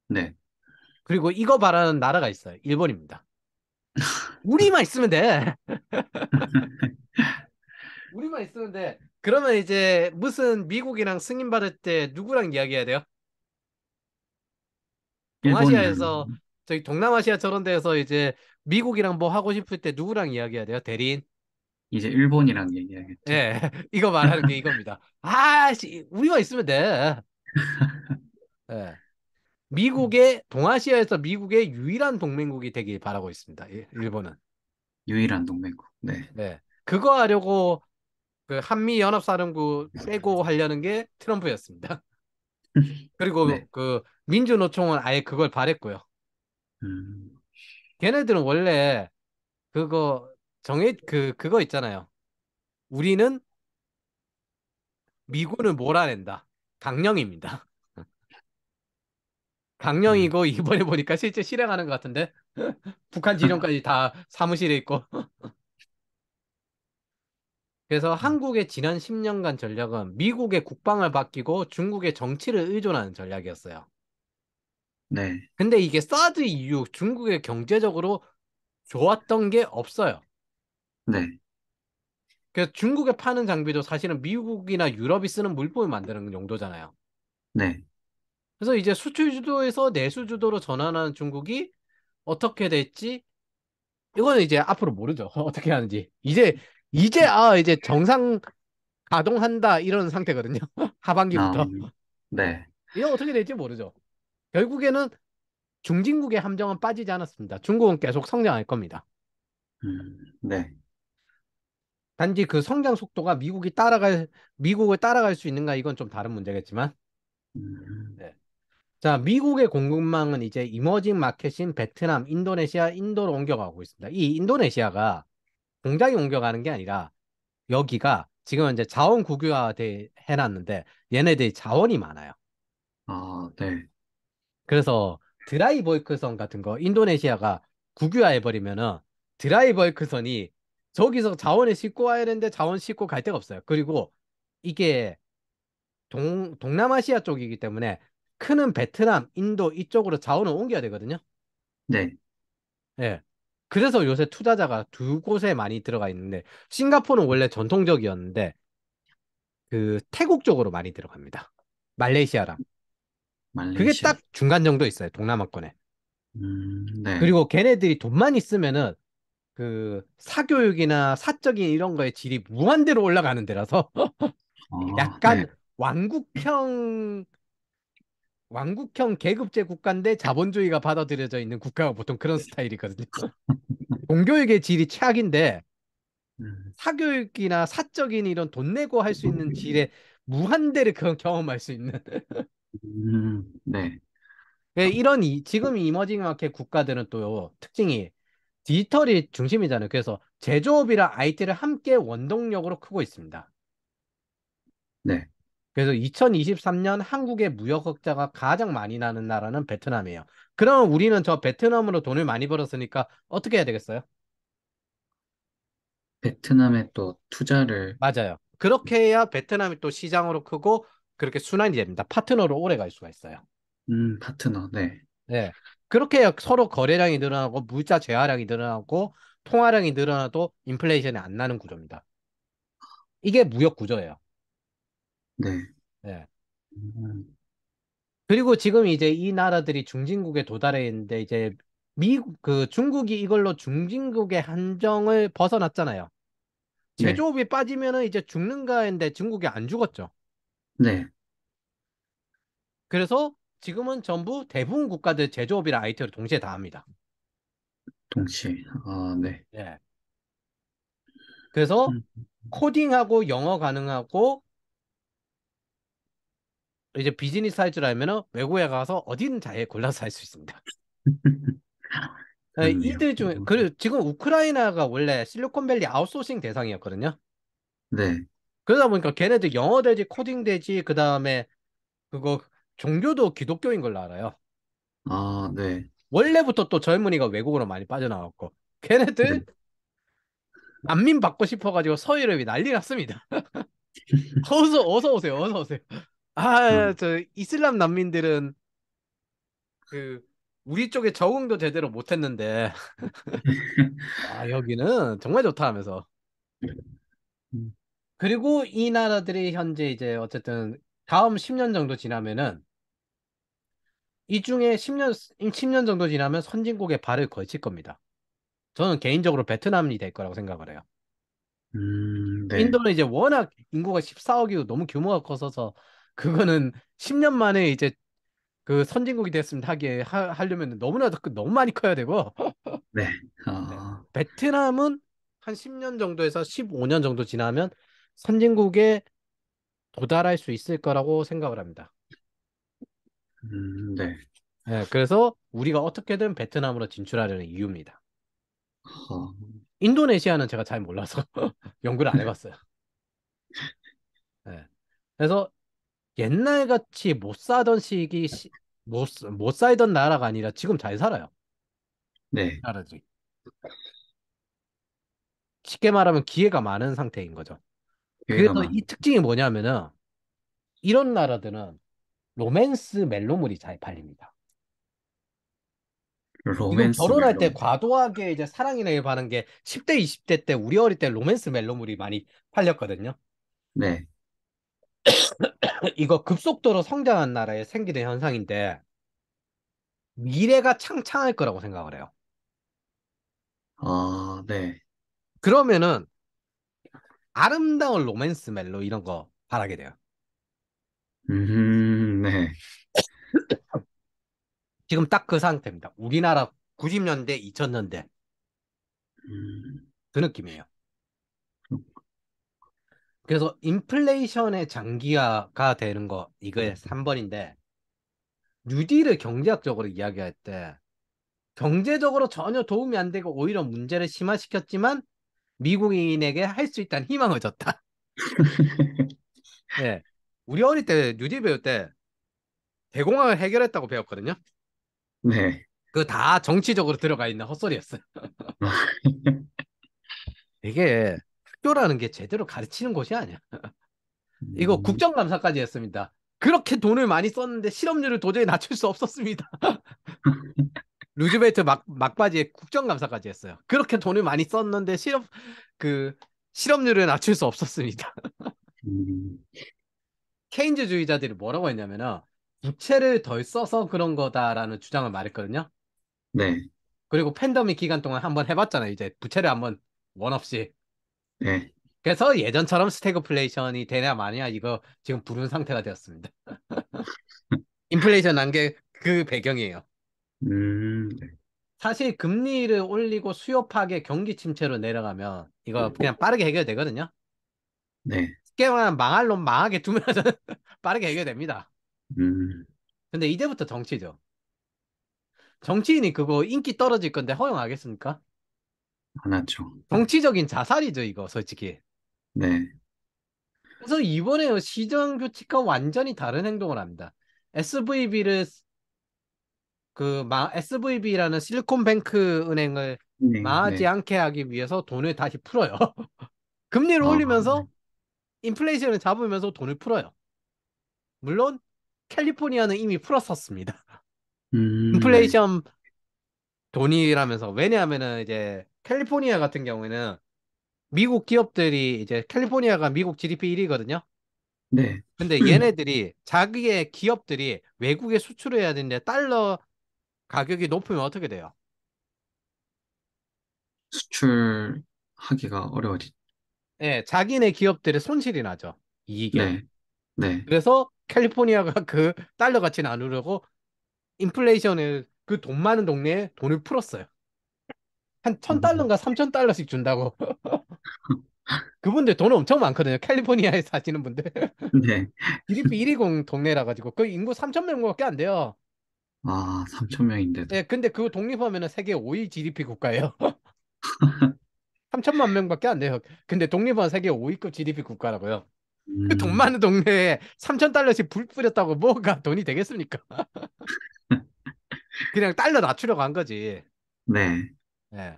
네. 그리고 이거 바라는 나라가 있어요. 일본입니다. 우리만 있으면 돼. 우리만 있으면 돼. 그러면 이제 무슨 미국이랑 승인받을 때 누구랑 이야기해야 돼요? 일본이랑, 동아시아에서 저기 동남아시아 저런 데에서 이제 미국이랑 뭐 하고 싶을 때 누구랑 이야기해야 돼요? 대리인? 이제 일본이랑 얘기하겠죠. 예, 이거 말하는 게 이겁니다. 아, 우리만 있으면 돼. 예. 미국의 동아시아에서 미국의 유일한 동맹국이 되길 바라고 있습니다. 일본은. 유일한 동맹국. 네. 네. 그거 하려고 그 한미 연합사령부 빼고 하려는 게 트럼프였습니다. 네. 그리고 그 민주노총은 아예 그걸 바랬고요. 음, 걔네들은 원래 그거 그거 있잖아요. 우리는 미군을 몰아낸다. 강령입니다. 음, 강령이고 이번에 보니까 실제 실행하는 것 같은데 북한 지령까지 다 사무실에 있고. 그래서 한국의 지난 10년간 전략은 미국의 국방을 맡기고 중국의 정치를 의존하는 전략이었어요. 네. 근데 이게 사드 이후 중국의 경제적으로 좋았던 게 없어요. 네. 그래서 중국에 파는 장비도 사실은 미국이나 유럽이 쓰는 물품을 만드는 용도잖아요. 네. 그래서 이제 수출 주도에서 내수 주도로 전환하는 중국이 어떻게 될지 이거는 이제 앞으로 모르죠. 어떻게 하는지. 이제 정상 가동한다 이런 상태거든요. 아, 하반기부터. 네. 이거 어떻게 될지 모르죠. 결국에는 중진국의 함정은 빠지지 않았습니다. 중국은 계속 성장할 겁니다. 네. 단지 그 성장 속도가 미국을 따라갈 수 있는가 이건 좀 다른 문제겠지만. 음, 네. 자, 미국의 공급망은 이제 이머징 마켓인 베트남, 인도네시아, 인도로 옮겨가고 있습니다. 이 인도네시아가 공장이 옮겨가는 게 아니라 여기가 지금 이제 자원 국유화 해놨는데 얘네들이 자원이 많아요. 아, 네. 그래서 드라이버이크선 같은 거 인도네시아가 국유화해버리면은 드라이버이크선이 저기서 자원을 싣고 와야 되는데 자원 싣고 갈 데가 없어요. 그리고 이게 동남아시아 쪽이기 때문에 크는 베트남, 인도 이쪽으로 자원을 옮겨야 되거든요. 네. 예. 그래서 요새 투자자가 두 곳에 많이 들어가 있는데 싱가포르는 원래 전통적이었는데 그 태국 쪽으로 많이 들어갑니다. 말레이시아랑. 그게 말레이시아. 딱 중간 정도 있어요. 동남아권에. 네. 그리고 걔네들이 돈만 있으면은 그 사교육이나 사적인 이런 거의 질이 무한대로 올라가는 데라서 아, 네. 약간 왕국형 계급제 국가인데 자본주의가 받아들여져 있는 국가가 보통 그런 스타일이거든요. 공교육의 질이 최악인데 음, 사교육이나 사적인 이런 돈 내고 할 수 있는 질의 무한대를 그런 경험할 수 있는 네. 지금 이머징 마켓 국가들은 또 특징이 디지털이 중심이잖아요. 그래서 제조업이랑 IT를 함께 원동력으로 크고 있습니다. 네. 그래서 2023년 한국의 무역 흑자가 가장 많이 나는 나라는 베트남이에요. 그럼 우리는 저 베트남으로 돈을 많이 벌었으니까 어떻게 해야 되겠어요? 베트남에 또 투자를, 맞아요. 그렇게 해야 베트남이 또 시장으로 크고 그렇게 순환이 됩니다. 파트너로 오래 갈 수가 있어요. 파트너. 네. 네. 그렇게 해야 서로 거래량이 늘어나고 물자 재활량이 늘어나고 통화량이 늘어나도 인플레이션이 안 나는 구조입니다. 이게 무역 구조예요. 네. 네. 음, 그리고 지금 이제 이 나라들이 중진국에 도달해 있는데 이제 중국이 이걸로 중진국의 한정을 벗어났잖아요. 네. 제조업이 빠지면은 이제 죽는가 했는데 중국이 안 죽었죠. 네. 그래서 지금은 전부 대부분 국가들 제조업이랑 IT를 동시에 다 합니다. 동시에. 아, 네. 예. 그래서 음. 코딩하고 영어 가능하고 이제 비즈니스 할 줄 알면은 외국에 가서 어디든 잘 골라서 할 수 있습니다. 예, 그렇네요. 이들 중에 지금 우크라이나가 원래 실리콘밸리 아웃소싱 대상이었거든요. 네. 그러다 보니까 걔네들 영어 되지, 코딩 되지, 그 다음에 그거 종교도 기독교인 걸로 알아요. 아, 네. 원래부터 또 젊은이가 외국으로 많이 빠져나왔고. 네. 걔네들 난민 받고 싶어가지고 서유럽이 난리 났습니다. 어서 오세요, 어서 오세요. 아, 아, 저 이슬람 난민들은 그 우리 쪽에 적응도 제대로 못했는데, 와, 여기는 정말 좋다 하면서. 음, 그리고 이 나라들이 현재 이제 어쨌든 다음 10년 정도 지나면은 이 중에 10년 정도 지나면 선진국에 발을 걸칠 겁니다. 저는 개인적으로 베트남이 될 거라고 생각을 해요. 네. 인도는 이제 워낙 인구가 14억이고 너무 규모가 커서서 그거는 10년 만에 이제 그 선진국이 됐으면 하려면 너무나도 너무 많이 커야 되고 네. 네. 아, 베트남은 한 10년 정도에서 15년 정도 지나면 선진국에 도달할 수 있을 거라고 생각을 합니다. 네. 네, 그래서 우리가 어떻게든 베트남으로 진출하려는 이유입니다. 아, 인도네시아는 제가 잘 몰라서 연구를 안 해봤어요. 네. 그래서 옛날 같이 못 사던 못 살던 나라가 아니라 지금 잘 살아요. 네. 나라들이. 쉽게 말하면 기회가 많은 상태인 거죠. 그래서 기회가 많, 이 특징이 뭐냐면은 이런 나라들은 로맨스 멜로물이 잘 팔립니다. 지금 로맨스 결혼할 때 멜로. 과도하게 이제 사랑이나 바는 게 10대, 20대 때 우리 어릴 때 로맨스 멜로물이 많이 팔렸거든요. 네. 이거 급속도로 성장한 나라에 생기는 현상인데 미래가 창창할 거라고 생각을 해요. 아, 네. 그러면은 아름다운 로맨스 멜로 이런 거 바라게 돼요. 네. 지금 딱 그 상태입니다. 우리나라 90년대, 2000년대 음, 그 느낌이에요. 그래서 인플레이션의 장기화가 되는 거 이거의 3번인데 뉴딜을 경제학적으로 이야기할 때 경제적으로 전혀 도움이 안 되고 오히려 문제를 심화시켰지만 미국인에게 할 수 있다는 희망을 줬다. 예. 우리 어릴 때 뉴딜 배울 때 대공황을 해결했다고 배웠거든요. 네. 그거 다 정치적으로 들어가 있는 헛소리였어요. 이게 학교라는 게 제대로 가르치는 곳이 아니야. 이거 음, 국정감사까지 했습니다. 그렇게 돈을 많이 썼는데 실업률을 도저히 낮출 수 없었습니다. 루즈벨트 막바지에 국정감사까지 했어요. 그렇게 돈을 많이 썼는데 그, 실업률을 낮출 수 없었습니다. 음, 케인즈주의자들이 뭐라고 했냐면은, 부채를 덜 써서 그런 거다라는 주장을 말했거든요. 네. 그리고 팬데믹 기간 동안 한번 해봤잖아요. 이제 부채를 한번 원 없이. 네. 그래서 예전처럼 스태그플레이션이 되냐 마냐 이거 지금 부른 상태가 되었습니다. 인플레이션 난 게 그 배경이에요. 네. 사실 금리를 올리고 수요 파괴 경기 침체로 내려가면 이거 그냥 빠르게 해결되거든요. 네. 쉽게 말하면 망할 놈 망하게 두면 빠르게 해결됩니다. 음, 근데 이제부터 정치죠. 정치인이 그거 인기 떨어질 건데 허용하겠습니까? 안 하죠. 정치적인 자살이죠, 이거 솔직히. 네. 그래서 이번에 시장 규칙과 완전히 다른 행동을 합니다. SVB를 SVB라는 실리콘뱅크 은행을 네. 망하지 네. 않게 하기 위해서 돈을 다시 풀어요. 금리를 아, 올리면서 인플레이션을 잡으면서 돈을 풀어요. 물론 캘리포니아는 이미 풀었었습니다. 네. 인플레이션 돈이라면서 왜냐하면은 이제 캘리포니아 같은 경우에는 미국 기업들이 이제 캘리포니아가 미국 GDP 1위거든요. 네. 근데 얘네들이 자기의 기업들이 외국에 수출해야 되는데 달러 가격이 높으면 어떻게 돼요? 수출하기가 어려워지. 예, 자기네 기업들의 손실이 나죠. 이익에. 네. 네. 그래서 캘리포니아가 그 달러 가치 나누려고 인플레이션을 그 돈 많은 동네에 돈을 풀었어요. 한 음, 1000달러인가 3000달러씩 준다고. 그분들 돈 엄청 많거든요. 캘리포니아에 사시는 분들. 네. GDP 1위공 동네라 가지고 그 인구 3천 명밖에 안 돼요. 아, 3천 명인데도. 예, 근데 그거 독립하면은 세계 5위 GDP 국가예요. 3천만 명밖에 안 돼요. 근데 독립한 세계 5위급 GDP 국가라고요. 그 돈 음, 많은 동네에 3천 달러씩 불 뿌렸다고 뭐가 돈이 되겠습니까? 그냥 달러 낮추려고 한 거지. 네, 예.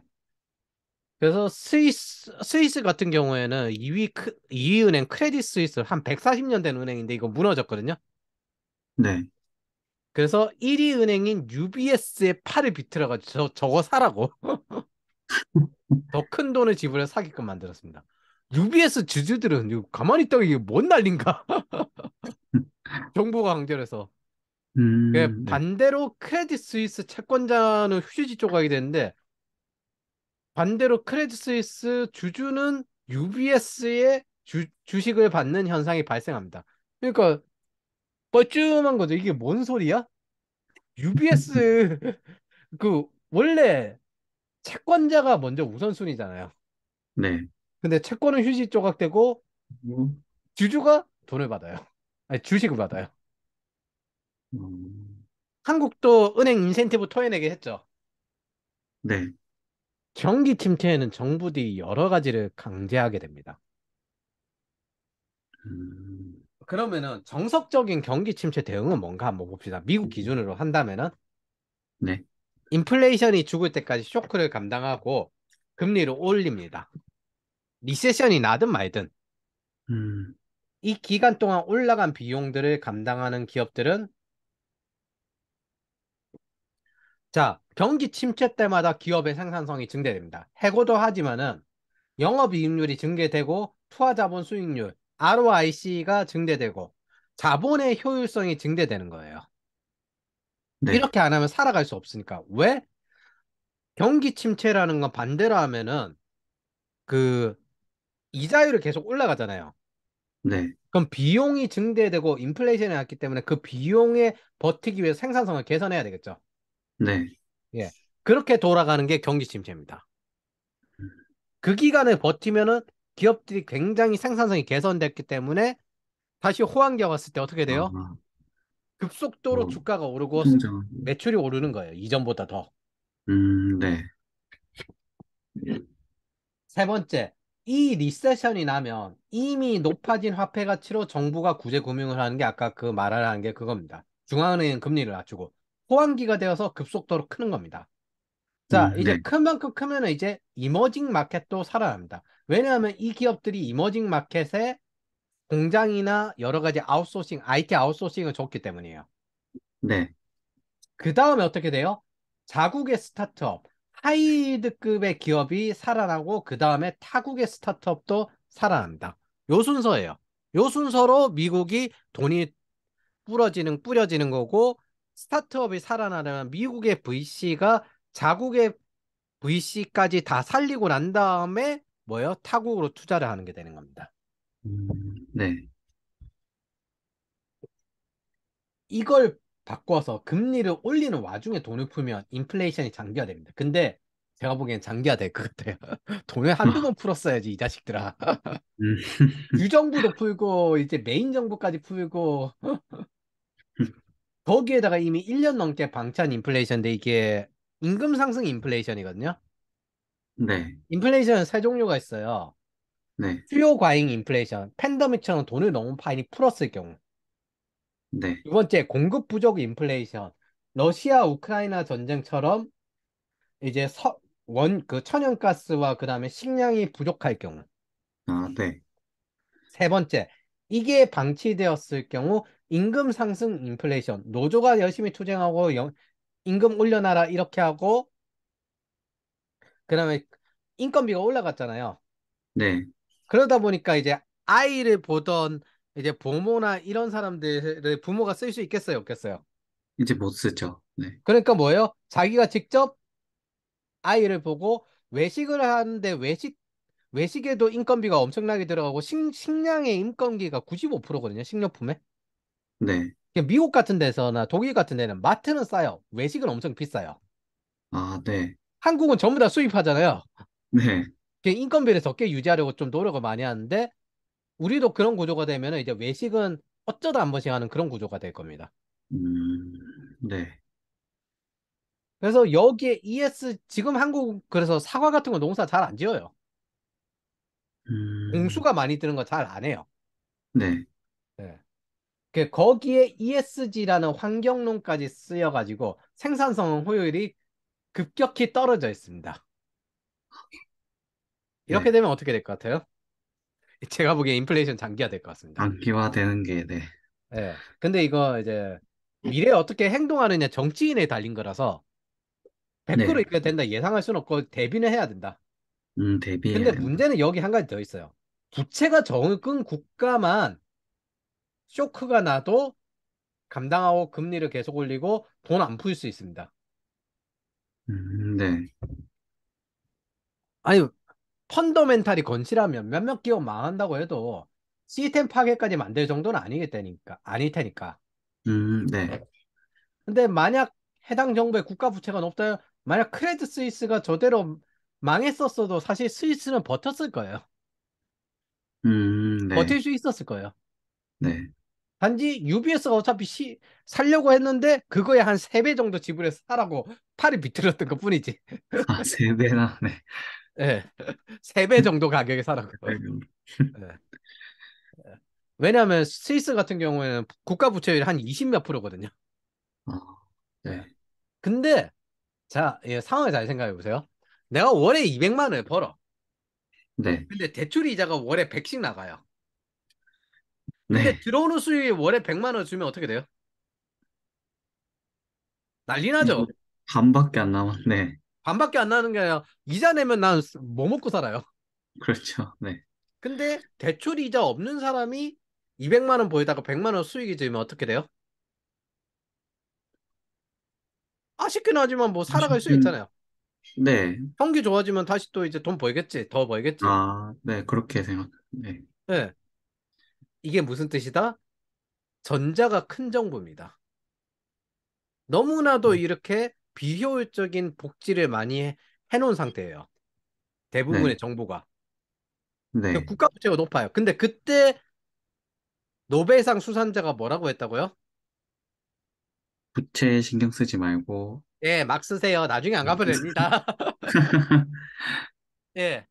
그래서 스위스 같은 경우에는 2위 은행 크레딧 스위스 한 140년 된 은행인데 이거 무너졌거든요. 네. 그래서 1위 은행인 UBS의 팔을 비틀어가지고 저거 사라고 더 큰 돈을 지불해 사기끔 만들었습니다. UBS 주주들은 이거 가만히 있다가 이게 뭔 난린가? 정부가 강제해서. 네, 반대로 크레딧 스위스 채권자는 휴지 조각이 되는데 반대로 크레딧 스위스 주주는 UBS의 주식을 받는 현상이 발생합니다. 그러니까 뻘쭘한 거죠. 이게 뭔 소리야? UBS 그 원래 채권자가 먼저 우선순위잖아요. 네. 근데 채권은 휴지 조각되고 주주가 돈을 받아요. 아니 주식을 받아요. 음, 한국도 은행 인센티브 토해내게 했죠. 네. 경기 침체에는 정부들이 여러 가지를 강제하게 됩니다. 음, 그러면은 정석적인 경기 침체 대응은 뭔가 한번 봅시다. 미국 기준으로 한다면은 네, 인플레이션이 죽을 때까지 쇼크를 감당하고 금리를 올립니다. 리세션이 나든 말든 음, 이 기간 동안 올라간 비용들을 감당하는 기업들은 자, 경기 침체 때마다 기업의 생산성이 증대됩니다. 해고도 하지만은 영업이익률이 증대되고 투하자본 수익률 ROIC가 증대되고 자본의 효율성이 증대되는 거예요. 네, 이렇게 안 하면 살아갈 수 없으니까. 왜? 경기 침체라는 건 반대로 하면은 그 이자율이 계속 올라가잖아요. 네, 그럼 비용이 증대되고 인플레이션이 왔기 때문에 그 비용에 버티기 위해 생산성을 개선해야 되겠죠. 네. 예. 그렇게 돌아가는 게 경기 침체입니다. 그 기간을 버티면은 기업들이 굉장히 생산성이 개선됐기 때문에 다시 호황기가 왔을 때 어떻게 돼요? 아, 급속도로 어, 주가가 오르고 통장. 매출이 오르는 거예요. 이전보다 더. 네, 세 번째, 이 리세션이 나면 이미 높아진 화폐 가치로 정부가 구제 금융을 하는 게 아까 그 말하는 게 그겁니다. 중앙은행은 금리를 낮추고 호황기가 되어서 급속도로 크는 겁니다. 자, 이제 네, 큰 만큼 크면은 이제 이머징 마켓도 살아납니다. 왜냐하면 이 기업들이 이머징 마켓에 공장이나 여러 가지 아웃소싱, IT 아웃소싱을 줬기 때문이에요. 네. 그 다음에 어떻게 돼요? 자국의 스타트업, 하이드급의 기업이 살아나고 그 다음에 타국의 스타트업도 살아납니다. 요 순서예요. 요 순서로 미국이 돈이 뿌려지는 거고 스타트업이 살아나려면 미국의 VC가 자국의 VC까지 다 살리고 난 다음에 뭐예요? 타국으로 투자를 하는 게 되는 겁니다. 네. 이걸 바꿔서 금리를 올리는 와중에 돈을 풀면 인플레이션이 장기화됩니다. 근데 제가 보기엔 장기화될 것 같아요. 돈을 한두 번 풀었어야지, 이 자식들아. 음, 주정부도 풀고, 이제 메인 정부까지 풀고, 거기에다가 이미 1년 넘게 방치한 인플레이션인데 이게 임금 상승 인플레이션이거든요. 네, 인플레이션은 세 종류가 있어요. 네, 수요 과잉 인플레이션, 팬데믹처럼 돈을 너무 많이 풀었을 경우. 네. 두 번째, 공급 부족 인플레이션. 러시아 우크라이나 전쟁처럼 이제 그 천연가스와 그 다음에 식량이 부족할 경우. 아, 네. 세 번째, 이게 방치되었을 경우 임금 상승 인플레이션. 노조가 열심히 투쟁하고 임금 올려놔라 이렇게 하고 그 다음에 인건비가 올라갔잖아요. 네. 그러다 보니까 이제 아이를 보던 이제 부모나 이런 사람들을 부모가 쓸 수 있겠어요, 없겠어요? 이제 못 쓰죠. 네, 그러니까 뭐예요? 자기가 직접 아이를 보고 외식을 하는데 외식에도 인건비가 엄청나게 들어가고 식량의 인건비가 95%거든요. 식료품에. 네. 미국 같은 데서나 독일 같은 데는 마트는 싸요. 외식은 엄청 비싸요. 아, 네, 한국은 전부 다 수입하잖아요. 네. 인건비를 적게 유지하려고 좀 노력을 많이 하는데 우리도 그런 구조가 되면 이제 외식은 어쩌다 한 번씩 하는 그런 구조가 될 겁니다. 네. 그래서 여기에 ES 지금 한국 그래서 사과 같은 거 농사 잘 안 지어요. 음, 공수가 많이 드는 거 잘 안 해요. 네, 예. 거기에 ESG라는 환경론까지 쓰여가지고 생산성 효율이 급격히 떨어져 있습니다. 이렇게 네. 되면 어떻게 될 것 같아요? 제가 보기엔 인플레이션 장기화 될 것 같습니다. 장기화되는 게, 네, 예. 근데 이거 이제 미래에 어떻게 행동하느냐 정치인에 달린 거라서 네, 100% 이렇게 된다 예상할 수는 없고 대비는 해야 된다. 대비해야 근데 된다. 문제는 여기 한 가지 더 있어요. 부채가 적은 국가만 쇼크가 나도 감당하고 금리를 계속 올리고 돈 안 풀 수 있습니다. 네, 아니, 펀더멘탈이 건실하면 몇몇 기업 망한다고 해도 시스템 파괴까지 만들 정도는 아니겠다니까, 아닐 테니까. 네, 근데 만약 해당 정부의 국가 부채가 높다, 만약 크레드 스위스가 저대로 망했었어도 사실 스위스는 버텼을 거예요. 네, 버틸 수 있었을 거예요. 네. 단지 UBS가 어차피 살려고 했는데 그거에 한 3배 정도 지불해서 사라고 팔이 비틀었던 것 뿐이지. 아, 세 배나, 네. 예. 3배 정도 가격에 사라고. 예. 왜냐하면 스위스 같은 경우에는 국가 부채율이 한 20 몇 프로거든요. 아, 예. 네, 근데 자, 예, 상황을 잘 생각해 보세요. 내가 월에 200만 원을 벌어. 네, 근데 대출 이자가 월에 100씩 나가요. 근데 네. 들어오는 수익이 월에 100만 원 주면 어떻게 돼요? 난리 이거 나죠? 반밖에 안 남았네. 반밖에 안 나는 게 아니라 이자 내면 난 뭐 먹고 살아요? 그렇죠. 네. 근데 대출 이자 없는 사람이 200만 원 보이다가 100만 원 수익이 들면 어떻게 돼요? 아쉽긴 하지만 뭐 살아갈 수 쉽긴, 있잖아요. 네. 경기 좋아지면 다시 또 이제 돈 벌겠지. 더 벌겠지. 아, 네. 그렇게 생각, 네. 네. 이게 무슨 뜻이다? 전자가 큰 정부입니다. 너무나도 이렇게 비효율적인 복지를 많이 해놓은 상태예요. 네. 대부분의 정부가. 네. 국가 부채가 높아요. 근데 그때 노벨상 수상자가 뭐라고 했다고요? 부채 신경 쓰지 말고, 예, 막 쓰세요. 나중에 안 갚아도 됩니다. 예.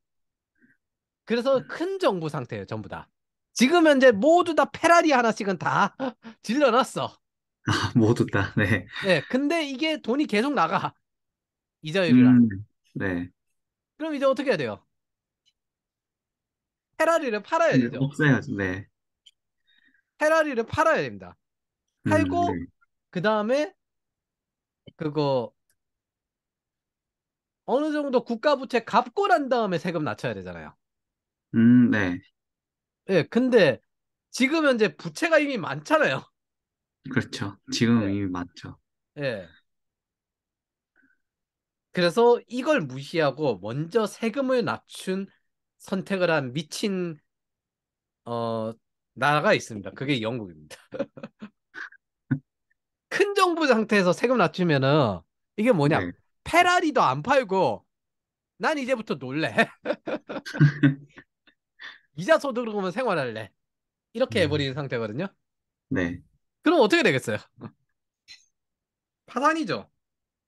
그래서 큰 정부 상태예요, 전부 다. 지금 현재 모두 다 페라리 하나씩은 다 질러놨어. 아, 모두 다, 네. 예, 근데 이게 돈이 계속 나가. 이자율이랑. 음, 네. 그럼 이제 어떻게 해야 돼요? 페라리를 팔아야 네, 되죠. 없애야죠. 네. 페라리를 팔아야 됩니다. 팔고, 네. 그 다음에 그거 어느 정도 국가 부채 갚고 난 다음에 세금 낮춰야 되잖아요. 네. 예, 근데 지금 현재 부채가 이미 많잖아요. 그렇죠. 지금 예, 이미 맞죠. 예. 그래서 이걸 무시하고 먼저 세금을 낮춘 선택을 한 미친 어 나라가 있습니다. 그게 영국입니다. 큰 정부 상태에서 세금 낮추면은 이게 뭐냐? 네. 페라리도 안 팔고 난 이제부터 놀래. 이자 소득으로만 생활할래. 이렇게 음, 해버리는 상태거든요. 네. 그럼 어떻게 되겠어요? 파산이죠.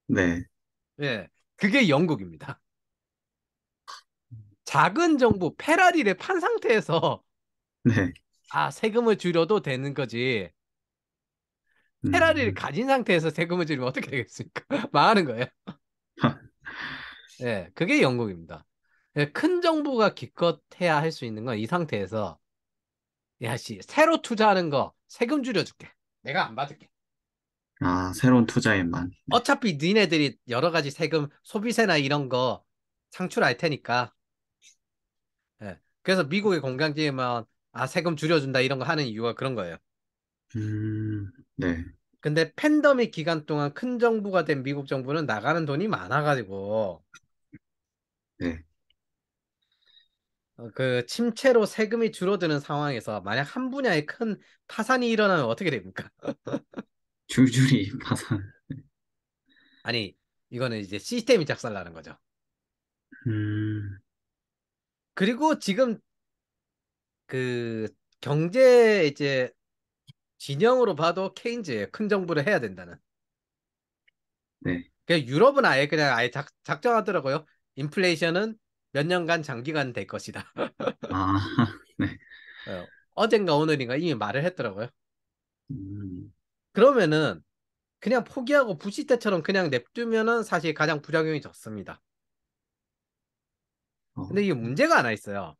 네. 예. 그게 영국입니다. 작은 정부 페라리를 판 상태에서 네. 세금을 줄여도 되는 거지. 페라리를 음, 가진 상태에서 세금을 줄이면 어떻게 되겠습니까? 망하는 거예요. 예, 그게 영국입니다. 예, 큰 정부가 기껏해야 할 수 있는 건 이 상태에서 야, 씨, 새로 투자하는 거 세금 줄여줄게. 내가 안 받을게. 아, 새로운 투자에만. 네. 어차피 니네들이 여러 가지 세금, 소비세나 이런 거 창출할 테니까. 예. 그래서 미국의 공장지으면 세금 줄여준다 이런 거 하는 이유가 그런 거예요. 네. 근데 팬데믹 기간 동안 큰 정부가 된 미국 정부는 나가는 돈이 많아가지고 네. 그 침체로 세금이 줄어드는 상황에서 만약 한 분야에 큰 파산이 일어나면 어떻게 됩니까? 줄줄이 파산. 아니, 이거는 이제 시스템이 작살나는 거죠. 음, 그리고 지금 그 경제 이제 진영으로 봐도 케인즈예요. 큰 정부를 해야 된다는. 네. 그냥 유럽은 아예 작정하더라고요. 인플레이션은 몇 년간 장기간 될 것이다. 아, 네. 어젠가 오늘인가 이미 말을 했더라고요. 음, 그러면은 그냥 포기하고 부시 때처럼 그냥 냅두면은 사실 가장 부작용이 적습니다. 어, 근데 이게 문제가 하나 있어요.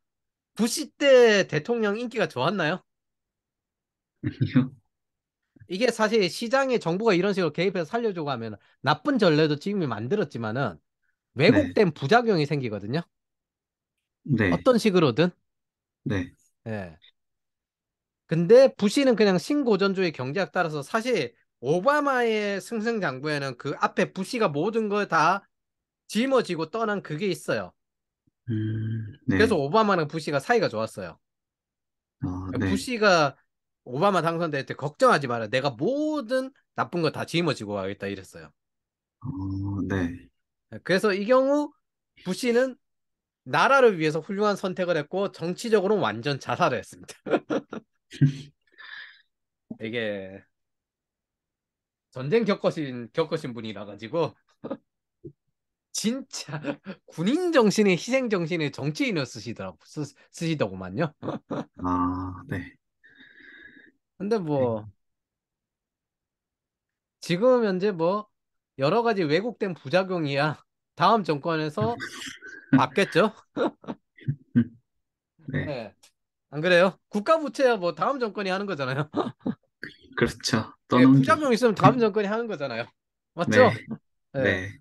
부시 때 대통령 인기가 좋았나요? 아니요. 이게 사실 시장에 정부가 이런 식으로 개입해서 살려주고 하면 나쁜 전례도 지금이 만들었지만은 네, 왜곡된 부작용이 생기거든요. 네, 어떤 식으로든. 네. 예. 근데 부시는 그냥 신고전주의 경제학 따라서 사실 오바마의 승승장구에는 그 앞에 부시가 모든 걸 다 짊어지고 떠난 그게 있어요. 그래서 네. 오바마랑 부시가 사이가 좋았어요. 네. 부시가 오바마 당선될 때 걱정하지 마라. 내가 모든 나쁜 거 다 짊어지고 가겠다 이랬어요. 네. 그래서 이 경우 부시는 나라를 위해서 훌륭한 선택을 했고 정치적으로는 완전 자살을 했습니다. 이게 전쟁 겪으신 분이라 가지고 진짜 군인 정신의 희생 정신의 정치인을 쓰시더구만요. 네. 근데 네. 뭐 지금 현재 뭐 여러 가지 왜곡된 부작용이야 다음 정권에서 받겠죠? 네. 예. 안 그래요? 국가 부채야 뭐 다음 정권이 하는 거잖아요. 그렇죠. 예, 떠넘기. 부작용 있으면 다음 정권이 하는 거잖아요. 네, 맞죠? 예. 네,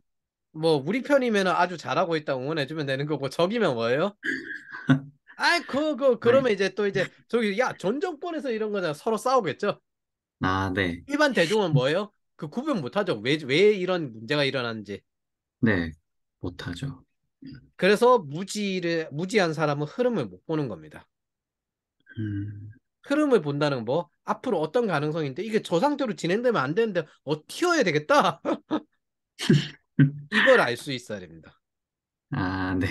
뭐 우리 편이면 아주 잘하고 있다 응원해주면 되는 거고 적이면 뭐예요? 아이 네. 그러면 이제 또 이제 저기 야 전 정권에서 이런 거잖아 서로 싸우겠죠? 네, 일반 대중은 뭐예요? 그 구분 못하죠. 왜 이런 문제가 일어나는지. 네. 못하죠. 그래서 무지한 사람은 흐름을 못 보는 겁니다. 음, 흐름을 본다는 뭐 앞으로 어떤 가능성인데 이게 저 상태로 진행되면 안 되는데 튀어야 되겠다. 이걸 알 수 있어야 됩니다. 네.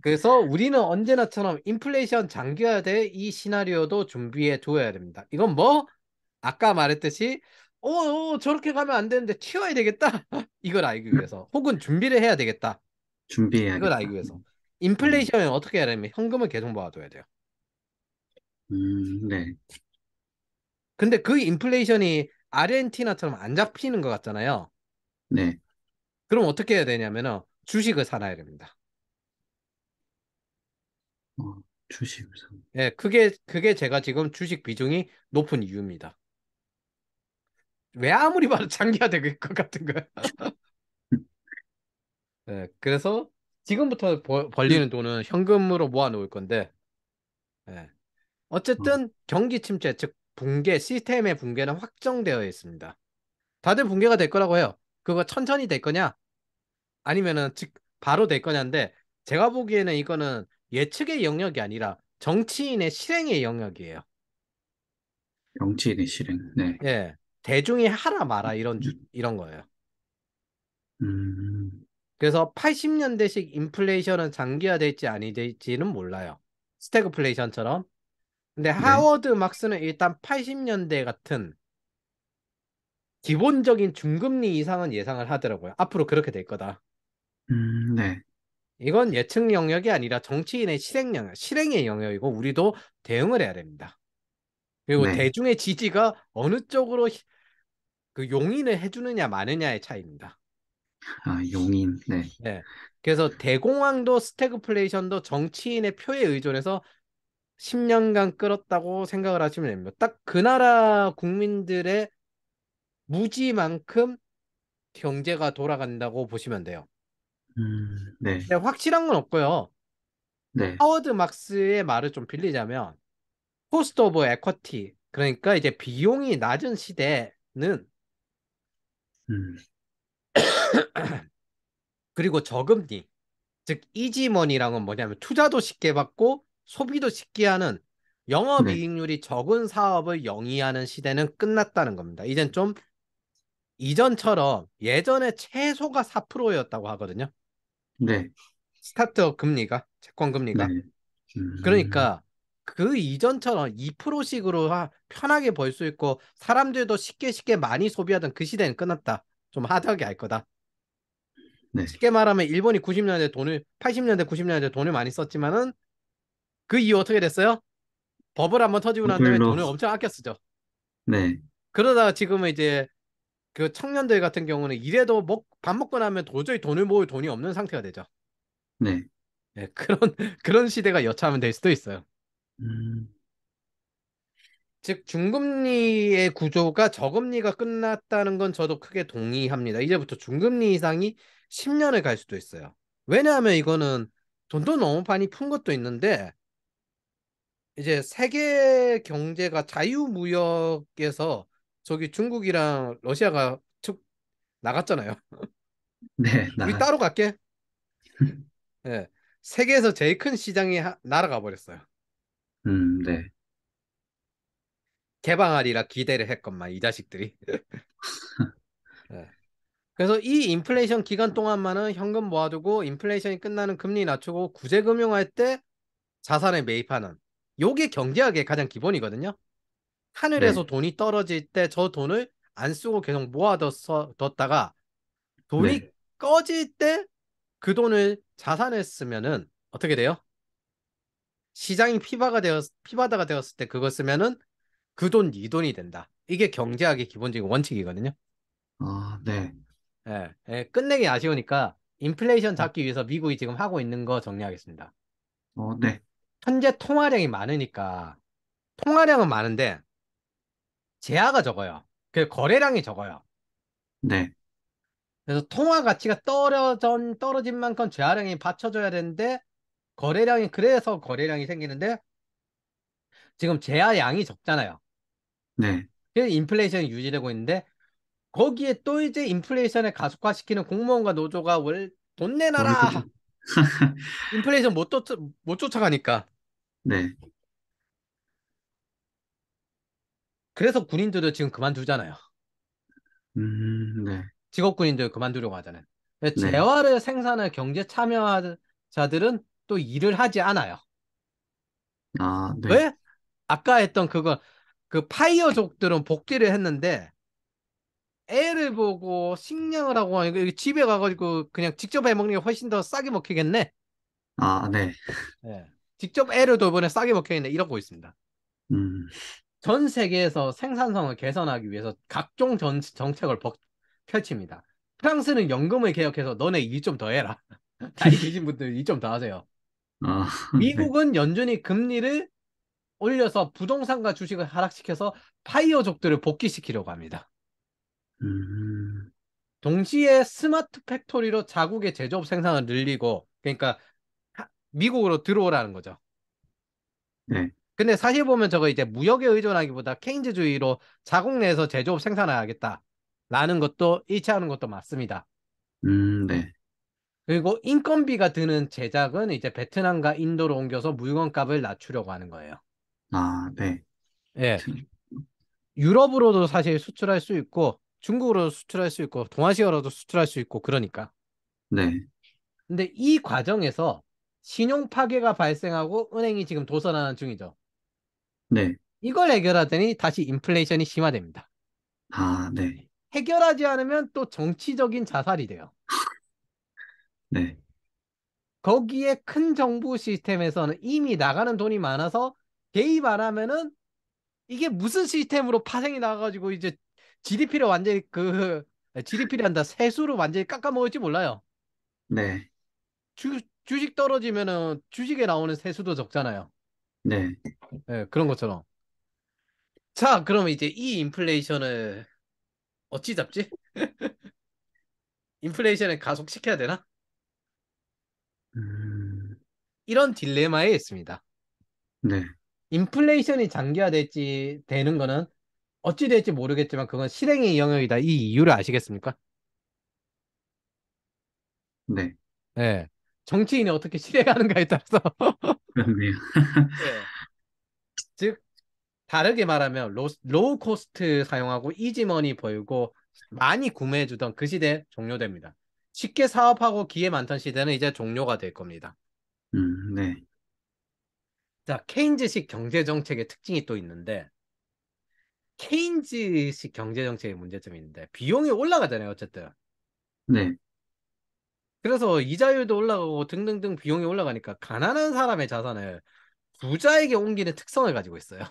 그래서 우리는 언제나처럼 인플레이션 장기화될 이 시나리오도 준비해 둬야 됩니다. 이건 뭐 아까 말했듯이 저렇게 가면 안 되는데 튀어야 되겠다. 이걸 알기 위해서 혹은 준비를 해야 되겠다. 이걸 알기 준비해야겠다. 위해서 음, 인플레이션은 어떻게 해야 되냐면 현금을 계속 모아둬야 돼요. 네, 근데 그 인플레이션이 아르헨티나처럼 안 잡히는 것 같잖아요. 네. 그럼 어떻게 해야 되냐면은 주식을 사놔야 됩니다. 주식으로. 예, 그게 제가 지금 주식 비중이 높은 이유입니다. 왜 아무리 봐도 장기화될 것 같은 거야. 예, 그래서 지금부터 벌리는 돈은 현금으로 모아놓을 건데, 예. 어, 어쨌든 경기 침체, 즉 붕괴, 시스템의 붕괴는 확정되어 있습니다. 다들 붕괴가 될 거라고 해요. 그거 천천히 될 거냐? 아니면은 즉 바로 될 거냐인데 제가 보기에는 이거는 예측의 영역이 아니라 정치인의 실행의 영역이에요. 정치인의 실행. 네. 예. 대중이 하라 마라 이런 거예요. 음, 그래서 80년대식 인플레이션은 장기화될지 아니 될지는 몰라요. 스태그플레이션처럼. 근데 네. 하워드 막스는 일단 80년대 같은 기본적인 중금리 이상은 예상을 하더라고요. 앞으로 그렇게 될 거다. 네, 이건 예측 영역이 아니라 정치인의 실행의 영역이고 우리도 대응을 해야 됩니다. 그리고 네. 대중의 지지가 어느 쪽으로 그 용인을 해주느냐 마느냐의 차이입니다. 용인. 네. 네. 그래서 대공황도 스태그플레이션도 정치인의 표에 의존해서 10년간 끌었다고 생각을 하시면 됩니다. 딱 그 나라 국민들의 무지만큼 경제가 돌아간다고 보시면 돼요. 네, 근데 확실한 건 없고요. 네. 하워드 막스의 말을 좀 빌리자면 코스트 오브 에쿼티 그러니까 이제 비용이 낮은 시대는 음, 그리고 저금리 즉 이지머니랑은 뭐냐면 투자도 쉽게 받고 소비도 쉽게 하는 네, 영업이익률이 적은 사업을 영위하는 시대는 끝났다는 겁니다. 이젠 좀 이전처럼 예전에 최소가 4%였다고 하거든요. 네, 스타트업 금리가 채권 네. 금리가 음, 그러니까 그 이전처럼 2%씩으로 편하게 벌 수 있고 사람들도 쉽게 많이 소비하던 그 시대는 끝났다. 좀 하드하게 할 거다. 네. 쉽게 말하면 일본이 90년대 돈을 80년대 90년대 돈을 많이 썼지만은 그 이후 어떻게 됐어요? 버블 한번 터지고 난 다음에 버블로, 돈을 엄청 아껴 쓰죠. 네, 그러다가 지금은 이제 그 청년들 같은 경우는 이래도 밥 먹고 나면 도저히 돈을 모을 돈이 없는 상태가 되죠. 네, 예, 그런 그런 시대가 여차하면 될 수도 있어요. 음, 즉 중금리의 구조가 저금리가 끝났다는 건 저도 크게 동의합니다. 이제부터 중금리 이상이 10년을 갈 수도 있어요. 왜냐하면 이거는 돈도 너무 많이 푼 것도 있는데 이제 세계 경제가 자유무역에서 저기 중국이랑 러시아가 툭 나갔잖아요. 네, 우리 나갔죠. 따로 갈게. 예. 세계에서 제일 큰 시장이 날아가 버렸어요. 네, 개방하리라 기대를 했건만 이 자식들이. 예. 그래서 이 인플레이션 기간 동안만은 현금 모아두고 인플레이션이 끝나는 금리 낮추고 구제금융할 때 자산에 매입하는 요게 경제학의 가장 기본이거든요. 네, 하늘에서 돈이 떨어질 때 저 돈을 안 쓰고 계속 모아뒀다가 돈이 네, 꺼질 때 그 돈을 자산에 쓰면은 어떻게 돼요? 시장이 피바다가 되었을 때 그거 쓰면은 그 돈, 네 돈이 된다. 이게 경제학의 기본적인 원칙이거든요. 네, 예, 예, 끝내기 아쉬우니까 인플레이션 잡기 위해서 미국이 지금 하고 있는 거 정리하겠습니다. 네, 현재 통화량이 많으니까 통화량은 많은데 재화가 적어요. 그 거래량이 적어요. 네, 그래서 통화 가치가 떨어진 만큼 재화량이 받쳐줘야 되는데 그래서 거래량이 생기는데 지금 재화량이 적잖아요. 네, 그래서 인플레이션이 유지되고 있는데 거기에 또 이제 인플레이션을 가속화시키는 공무원과 노조가 돈 내놔라! 월급, 인플레이션 못 쫓아가니까. 네, 그래서 군인들도 지금 그만두잖아요. 네, 직업 군인들 그만두려고 하잖아요. 네, 재화를 생산할 경제 참여자들은 또 일을 하지 않아요. 네, 왜? 아까 했던 그거, 그 파이어족들은 복귀를 했는데 애를 보고 식량을 하고 하니까 여기 집에 가가지고 그냥 직접 해먹는 게 훨씬 더 싸게 먹히겠네. 네, 예. 직접 애를 돌보내 싸게 먹히겠네. 이러고 있습니다. 음, 전 세계에서 생산성을 개선하기 위해서 각종 정책을 펼칩니다. 프랑스는 연금을 개혁해서 너네 일 좀 더 해라. 나이 드신 분들 일 좀 더 하세요. 아, 네, 미국은 연준이 금리를 올려서 부동산과 주식을 하락시켜서 파이어족들을 복귀시키려고 합니다. 음, 동시에 스마트 팩토리로 자국의 제조업 생산을 늘리고, 그러니까 미국으로 들어오라는 거죠. 네, 근데 사실 보면 저거 이제 무역에 의존하기보다 케인즈주의로 자국 내에서 제조업 생산을 하겠다라는 것도 일치하는 것도 맞습니다. 네, 그리고 인건비가 드는 제작은 이제 베트남과 인도로 옮겨서 물건값을 낮추려고 하는 거예요. 네, 예. 유럽으로도 사실 수출할 수 있고 중국으로도 수출할 수 있고 동아시아로도 수출할 수 있고 그러니까. 네, 근데 이 과정에서 신용 파괴가 발생하고 은행이 지금 도산하는 중이죠. 네, 이걸 해결하더니 다시 인플레이션이 심화됩니다. 네, 해결하지 않으면 또 정치적인 자살이 돼요. 네, 거기에 큰 정부 시스템에서는 이미 나가는 돈이 많아서 개입 안 하면은 이게 무슨 시스템으로 파생이 나가지고 이제 GDP를 완전히 GDP를 한다 세수로 완전히 깎아먹을지 몰라요. 네, 주식 떨어지면은 주식에 나오는 세수도 적잖아요. 네, 예, 그런 것처럼. 자, 그럼 이제 이 인플레이션을 어찌 잡지? 인플레이션을 가속시켜야 되나? 음, 이런 딜레마에 있습니다. 네, 인플레이션이 되는 거는 어찌 될지 모르겠지만 그건 실행의 영역이다. 이 이유를 아시겠습니까? 네, 예. 정치인이 어떻게 실행하는가에 따라서 그렇네요. 예. 즉 다르게 말하면 로우 코스트 사용하고 이지머니 벌고 많이 구매해주던 그 시대 종료됩니다. 쉽게 사업하고 기회 많던 시대는 이제 종료가 될 겁니다. 네, 자, 케인즈식 경제 정책의 특징이 또 있는데 케인즈식 경제 정책의 문제점이 있는데 비용이 올라가잖아요, 어쨌든. 네, 그래서 이자율도 올라가고 등등등 비용이 올라가니까 가난한 사람의 자산을 부자에게 옮기는 특성을 가지고 있어요.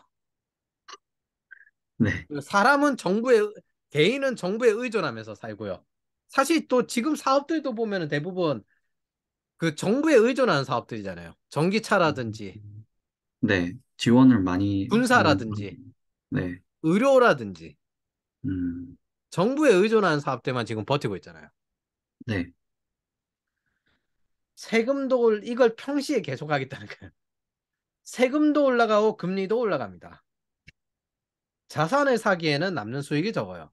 네. 사람은 개인은 정부에 의존하면서 살고요. 사실 또 지금 사업들도 보면은 대부분 그 정부에 의존하는 사업들이잖아요. 전기차라든지, 네. 지원을 많이 하는, 군사라든지, 네. 의료라든지, 음, 정부에 의존하는 사업들만 지금 버티고 있잖아요. 네. 이걸 평시에 계속하겠다는 거예요. 세금도 올라가고 금리도 올라갑니다. 자산을 사기에는 남는 수익이 적어요.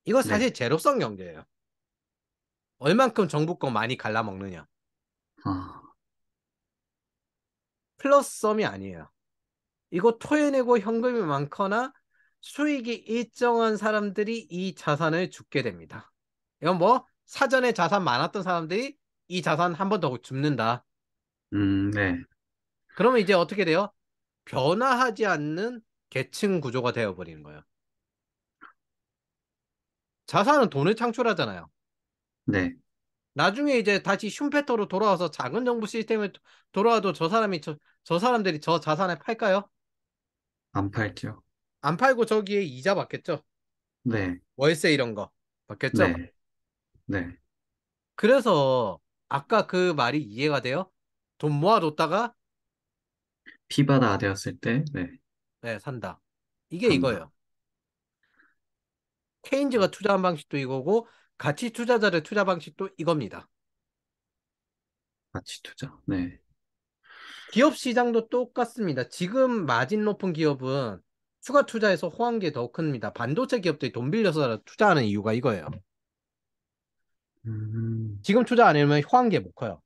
이거 네. 사실 제로성 경제예요. 얼만큼 정부 거 많이 갈라먹느냐. 아, 플러스 썸이 아니에요. 이거 토해내고 현금이 많거나 수익이 일정한 사람들이 이 자산을 줍게 됩니다. 이건 뭐 사전에 자산 많았던 사람들이 이 자산 한 번 더 줍는다. 네. 그러면 이제 어떻게 돼요? 변화하지 않는 계층 구조가 되어버리는 거예요. 자산은 돈을 창출하잖아요. 네. 나중에 이제 다시 슌페터로 돌아와서 작은 정부 시스템에 돌아와도 저 사람들이 저 자산을 팔까요? 안 팔죠. 안 팔고 저기에 이자 받겠죠? 네. 월세 이런 거 받겠죠? 네. 네. 그래서 아까 그 말이 이해가 돼요? 돈 모아뒀다가 피바다 되었을 때, 네. 네, 산다. 이게 산다. 이거예요. 케인즈가 투자한 방식도 이거고 가치 투자자의 투자 방식도 이겁니다. 가치 투자. 네. 기업 시장도 똑같습니다. 지금 마진 높은 기업은 추가 투자에서 호황기에 더 큽니다. 반도체 기업들이 돈 빌려서 투자하는 이유가 이거예요. 음, 지금 투자 안 하면 호황기에 못 커요.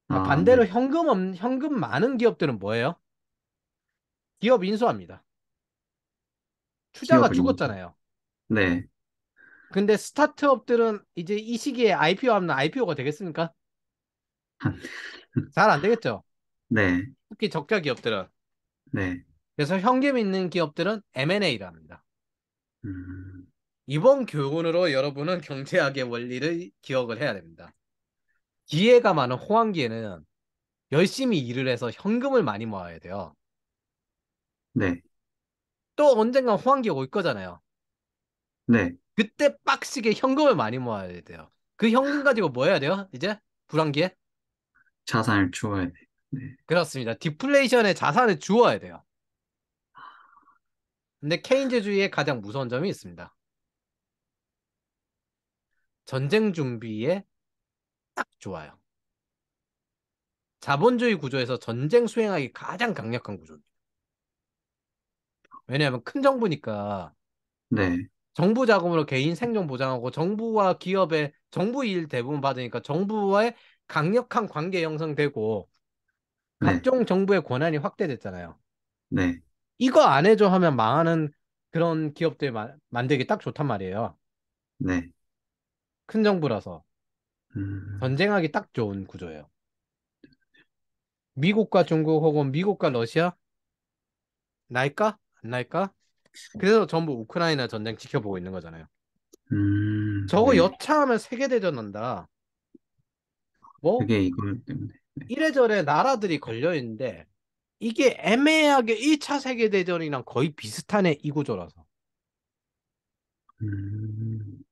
아, 반대로 네. 현금 많은 기업들은 뭐예요? 기업 인수합니다. 투자가 기업을 인수. 죽었잖아요. 네. 근데 스타트업들은 이제 이 시기에 IPO 하면 IPO가 되겠습니까? 잘 안 되겠죠. 네. 특히 적자 기업들은. 네. 그래서 현금 있는 기업들은 M&A를 합니다. 음, 이번 교훈으로 여러분은 경제학의 원리를 기억을 해야 됩니다. 기회가 많은 호황기에는 열심히 일을 해서 현금을 많이 모아야 돼요. 네. 또 언젠가 호황기가 올 거잖아요. 네. 그때 빡시게 현금을 많이 모아야 돼요. 그 현금 가지고 뭐 해야 돼요? 이제 불황기에? 자산을 주어야 돼. 네. 그렇습니다. 디플레이션에 자산을 주어야 돼요. 근데 케인즈주의의 가장 무서운 점이 있습니다. 전쟁 준비에 딱 좋아요. 자본주의 구조에서 전쟁 수행하기 가장 강력한 구조입니다. 왜냐하면 큰 정부니까 네. 정부 자금으로 개인 생존 보장하고 정부와 기업의 정부 일 대부분 받으니까 정부와의 강력한 관계 형성되고 네. 각종 정부의 권한이 확대됐잖아요. 네. 이거 안 해줘 하면 망하는 그런 기업들 만들기 딱 좋단 말이에요. 네. 큰 정부라서 음, 전쟁하기 딱 좋은 구조예요. 미국과 중국 혹은 미국과 러시아 날까? 안 날까? 그래서 전부 우크라이나 전쟁 지켜보고 있는 거잖아요. 저거 네. 여차하면 세계대전 난다. 뭐 그게 이걸 때문에. 네. 이래저래 나라들이 걸려 있는데 이게 애매하게 1차 세계대전이랑 거의 비슷한 이 구조라서. 음,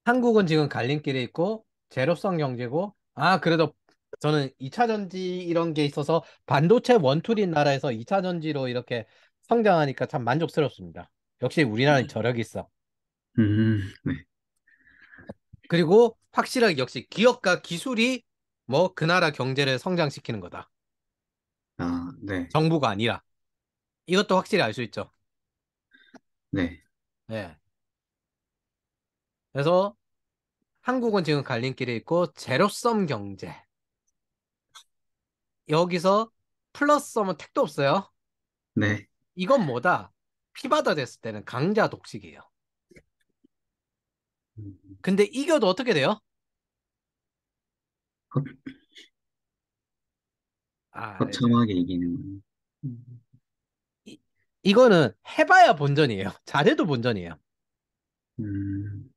한국은 지금 갈림길에 있고 제로성 경제고 그래도 저는 2차 전지 이런 게 있어서 반도체 원툴인 나라에서 2차 전지로 이렇게 성장하니까 참 만족스럽습니다. 역시 우리나라는 저력이 있어. 네. 그리고 확실하게 역시 기업과 기술이 뭐 그 나라 경제를 성장시키는 거다. 아, 네. 정부가 아니라. 이것도 확실히 알 수 있죠. 네. 네. 그래서 한국은 지금 갈림길에 있고 제로섬 경제. 여기서 플러스섬은 택도 없어요. 네. 이건 뭐다? 피바다 됐을 때는 강자 독식이에요. 음, 근데 이겨도 어떻게 돼요? 거- 이제 거참하게 이기는. 이, 이거는 해봐야 본전이에요. 잘해도 본전이에요. 음,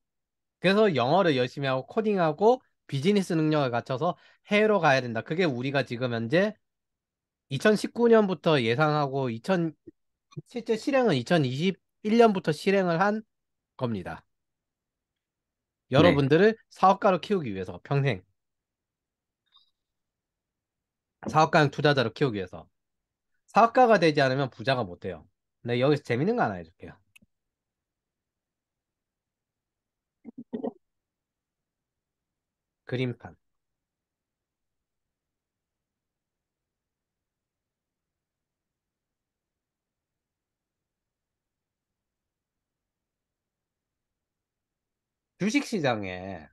그래서 영어를 열심히 하고 코딩하고 비즈니스 능력을 갖춰서 해외로 가야 된다. 그게 우리가 지금 현재 2019년부터 예상하고 실제 실행은 2021년부터 실행을 한 겁니다. 네. 여러분들을 사업가로 키우기 위해서 평생 사업가형 투자자로 키우기 위해서 사업가가 되지 않으면 부자가 못 돼요. 네, 여기서 재밌는 거 하나 해줄게요. 그림판. 주식시장에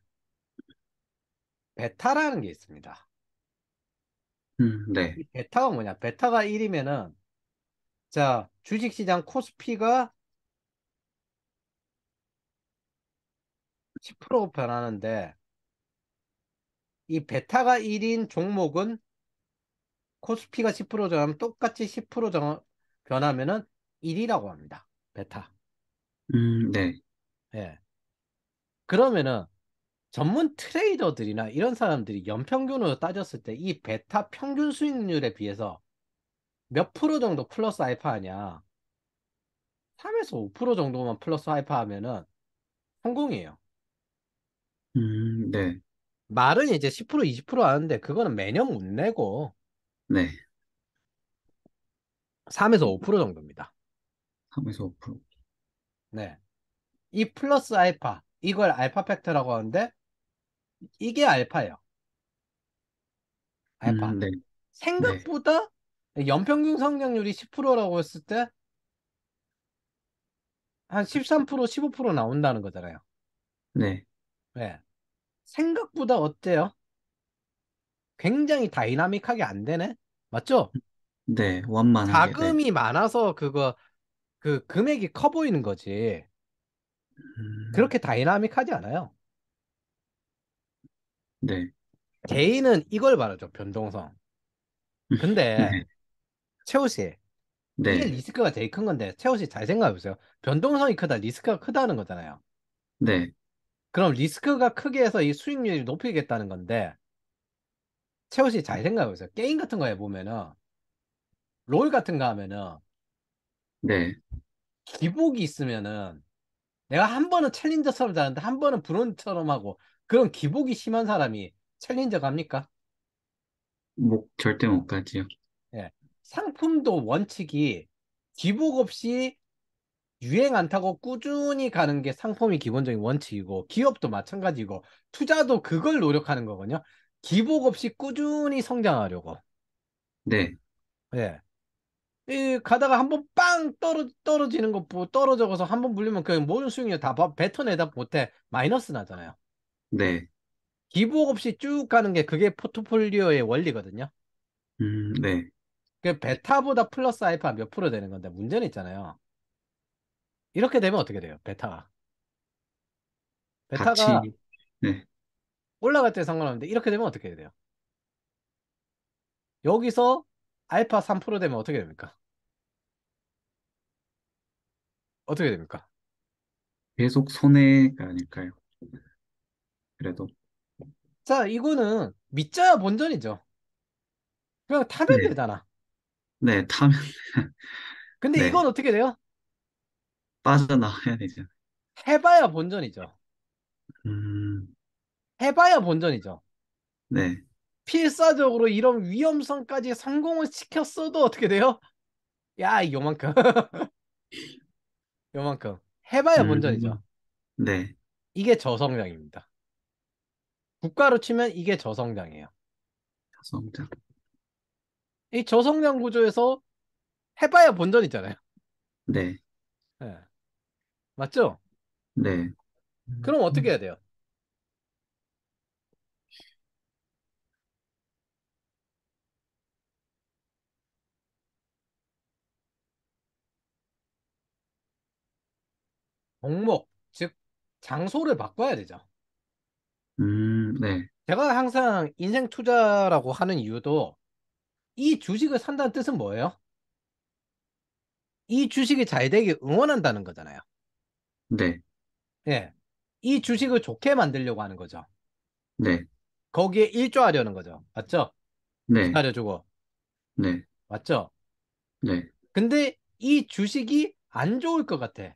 베타라는 게 있습니다. 네. 이 베타가 뭐냐? 베타가 1이면은 자, 주식시장 코스피가 10% 변하는데 이 베타가 1인 종목은 코스피가 10% 변하면 똑같이 10% 변하면은 1이라고 합니다. 베타. 네. 예. 그러면은 전문 트레이더들이나 이런 사람들이 연평균으로 따졌을 때 이 베타 평균 수익률에 비해서 몇 프로 정도 플러스 알파 하냐? 3에서 5% 정도만 플러스 알파 하면은 성공이에요. 네. 말은 이제 10% 20% 하는데 그거는 매년 못 내고 네. 3에서 5% 정도입니다. 3에서 5%. 네. 이 플러스 알파, 이걸 알파 팩터라고 하는데 이게 알파예요. 알파. 네. 네. 생각보다 연평균 성장률이 10%라고 했을 때 한 13%, 15% 나온다는 거잖아요. 네. 네. 생각보다 어때요? 굉장히 다이나믹하게 안 되네? 맞죠? 네. 완만하게. 네. 자금이 많아서 그 금액이 커 보이는 거지. 음, 그렇게 다이나믹하지 않아요. 네. 개인은 이걸 말하죠, 변동성. 근데, 네. 최호 씨, 이게 네. 리스크가 제일 큰 건데, 최호 씨 잘 생각해 보세요. 변동성이 크다, 리스크가 크다는 거잖아요. 네. 그럼 리스크가 크게 해서 이 수익률이 높이겠다는 건데, 최호 씨 잘 생각해 보세요. 게임 같은 거 해보면은, 롤 같은 거 하면은, 네. 기복이 있으면은, 내가 한 번은 챌린저처럼 자는데, 한 번은 브론처럼 하고, 그런 기복이 심한 사람이 챌린저 갑니까? 절대 못 가지요. 예. 상품도 원칙이 기복 없이 유행 안 타고 꾸준히 가는 게 상품이 기본적인 원칙이고, 기업도 마찬가지고, 투자도 그걸 노력하는 거거든요. 기복 없이 꾸준히 성장하려고. 네. 예. 이 가다가 한번 빵 떨어지는 거 보고 떨어져서 한번 물리면 그 모든 수익률 다 뱉어내다 못해 마이너스 나잖아요. 네. 기복 없이 쭉 가는 게 그게 포트폴리오의 원리거든요. 네. 그 베타보다 플러스 알파 몇 프로 되는 건데 문제는 있잖아요. 이렇게 되면 어떻게 돼요? 베타가. 베타가 같이, 네. 올라갈 때 상관없는데 이렇게 되면 어떻게 돼요? 여기서 알파 3% 되면 어떻게 됩니까? 어떻게 됩니까? 계속 손해가 아닐까요? 그래도. 자, 이거는 믿져야 본전이죠. 그냥 타면 네. 되잖아. 네. 타면, 근데 네. 이건 어떻게 돼요? 빠져나와야 되죠. 해봐야 본전이죠. 음, 해봐야 본전이죠. 네. 필사적으로 이런 위험성까지 성공을 시켰어도 어떻게 돼요? 야, 요만큼. 요만큼. 해봐야 본전이죠. 음, 네. 이게 저성장입니다. 국가로 치면 이게 저성장이에요. 성장. 이 저성장 구조에서 해봐야 본전이잖아요. 네. 예. 맞죠? 네. 그럼 어떻게 음, 해야 돼요? 종목, 즉, 장소를 바꿔야 되죠. 네. 제가 항상 인생 투자라고 하는 이유도 이 주식을 산다는 뜻은 뭐예요? 이 주식이 잘 되길 응원한다는 거잖아요. 네. 예. 이 주식을 좋게 만들려고 하는 거죠. 네. 거기에 일조하려는 거죠. 맞죠? 네, 기다려주고. 네, 맞죠? 네. 근데 이 주식이 안 좋을 것 같아.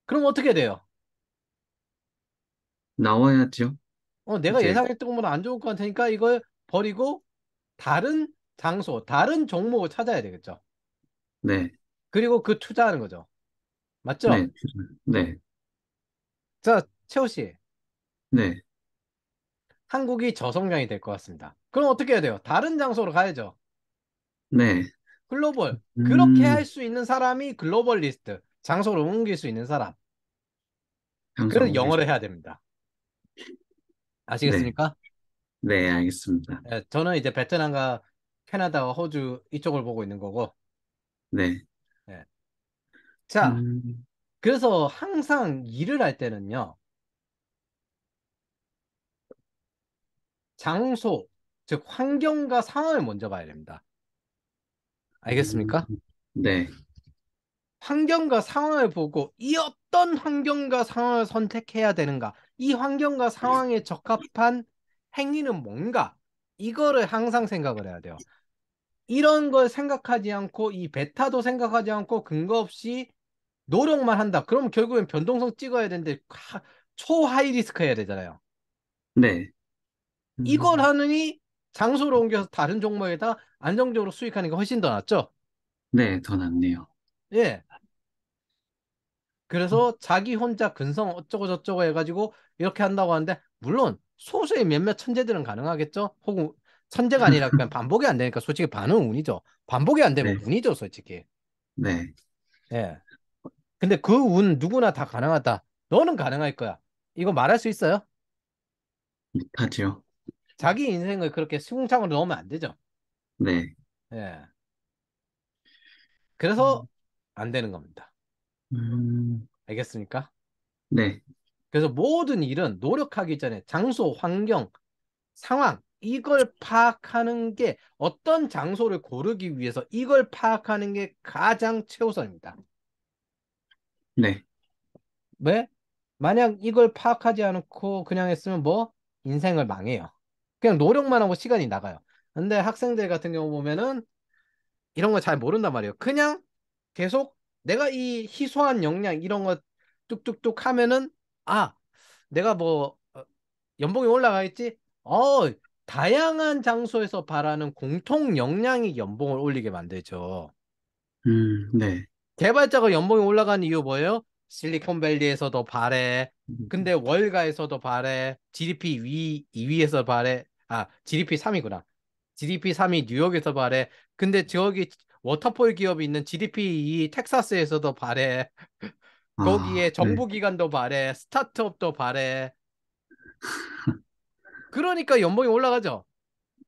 그럼 어떻게 돼요? 나와야죠. 내가 이제, 예상했던 것보다 안 좋을 것 같으니까 이걸 버리고 다른 장소, 다른 종목을 찾아야 되겠죠. 네, 그리고 그 투자하는 거죠. 맞죠? 네, 네, 자, 채호 씨. 네, 한국이 저성장이 될 것 같습니다. 그럼 어떻게 해야 돼요? 다른 장소로 가야죠. 네. 글로벌. 그렇게 할 음, 수 있는 사람이 글로벌리스트. 장소로 옮길 수 있는 사람. 향수로 그래서 옮길 수. 영어를 해야 됩니다. 네, 아시겠습니까? 네, 알겠습니다. 저는 이제 베트남과 캐나다와 호주 이쪽을 보고 있는 거고. 네, 예. 자, 음, 그래서 항상 일을 할 때는요. 장소, 즉 환경과 상황을 먼저 봐야 됩니다. 음, 알겠습니까? 네, 환경과 상황을 보고 이 어떤 환경과 상황을 선택해야 되는가? 이 환경과 상황에 적합한 행위는 뭔가? 이거를 항상 생각을 해야 돼요. 이런 걸 생각하지 않고 이 베타도 생각하지 않고 근거 없이 노력만 한다. 그럼 결국엔 변동성 찍어야 되는데 초하이 리스크 해야 되잖아요. 네, 이걸 음, 하느니 장소로 옮겨서 다른 종목에다 안정적으로 수익하는 게 훨씬 더 낫죠. 네, 더 낫네요. 예. 그래서 자기 혼자 근성 어쩌고 저쩌고 해가지고 이렇게 한다고 하는데 물론 소수의 몇몇 천재들은 가능하겠죠. 혹은 천재가 아니라 그냥 반복이 안 되니까 솔직히 반은 운이죠. 반복이 안 되면 네, 운이죠, 솔직히. 네, 예. 근데 그 운 누구나 다 가능하다. 너는 가능할 거야. 이거 말할 수 있어요? 못하죠. 자기 인생을 그렇게 시궁창으로 넣으면 안 되죠. 네, 예. 그래서 음, 안 되는 겁니다. 음, 알겠습니까? 네, 그래서 모든 일은 노력하기 전에 장소, 환경, 상황, 이걸 파악하는 게 어떤 장소를 고르기 위해서 이걸 파악하는 게 가장 최우선입니다. 네, 왜? 만약 이걸 파악하지 않고 그냥 했으면 뭐? 인생을 망해요. 그냥 노력만 하고 시간이 나가요. 근데 학생들 같은 경우 보면은 이런 거 잘 모른단 말이에요. 그냥 계속 내가 이 희소한 역량 이런 거 뚝뚝뚝 하면은 아, 내가 뭐 연봉이 올라가 있지? 다양한 장소에서 바라는 공통 역량이 연봉을 올리게 만들죠. 네, 개발자가 연봉이 올라가는 이유 뭐예요? 실리콘밸리에서도 바래. 근데 월가에서도 바래. GDP 2위에서 바래. GDP 3위구나. GDP 3위 뉴욕에서 바래. 근데 저기 워터폴 기업이 있는 GDP 2위 텍사스에서도 바래. 아, 거기에 네, 정부기관도 바래. 스타트업도 바래. 그러니까 연봉이 올라가죠.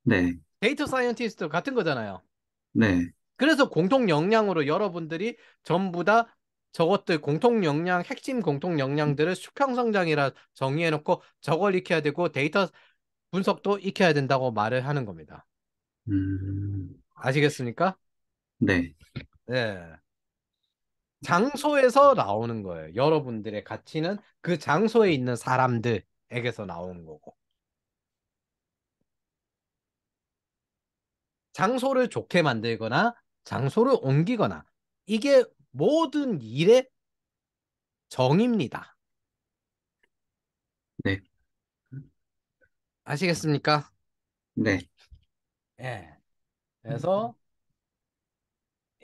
네, 데이터 사이언티스트 같은 거잖아요. 네, 그래서 공통 역량으로 여러분들이 전부 다 저것들 공통 역량, 핵심 공통 역량들을 수평성장이라 정의해놓고 저걸 익혀야 되고 데이터 분석도 익혀야 된다고 말을 하는 겁니다. 음, 아시겠습니까? 네, 네. 장소에서 나오는 거예요. 여러분들의 가치는 그 장소에 있는 사람들에게서 나오는 거고. 장소를 좋게 만들거나 장소를 옮기거나 이게 모든 일의 정입니다. 네, 아시겠습니까? 네, 예. 그래서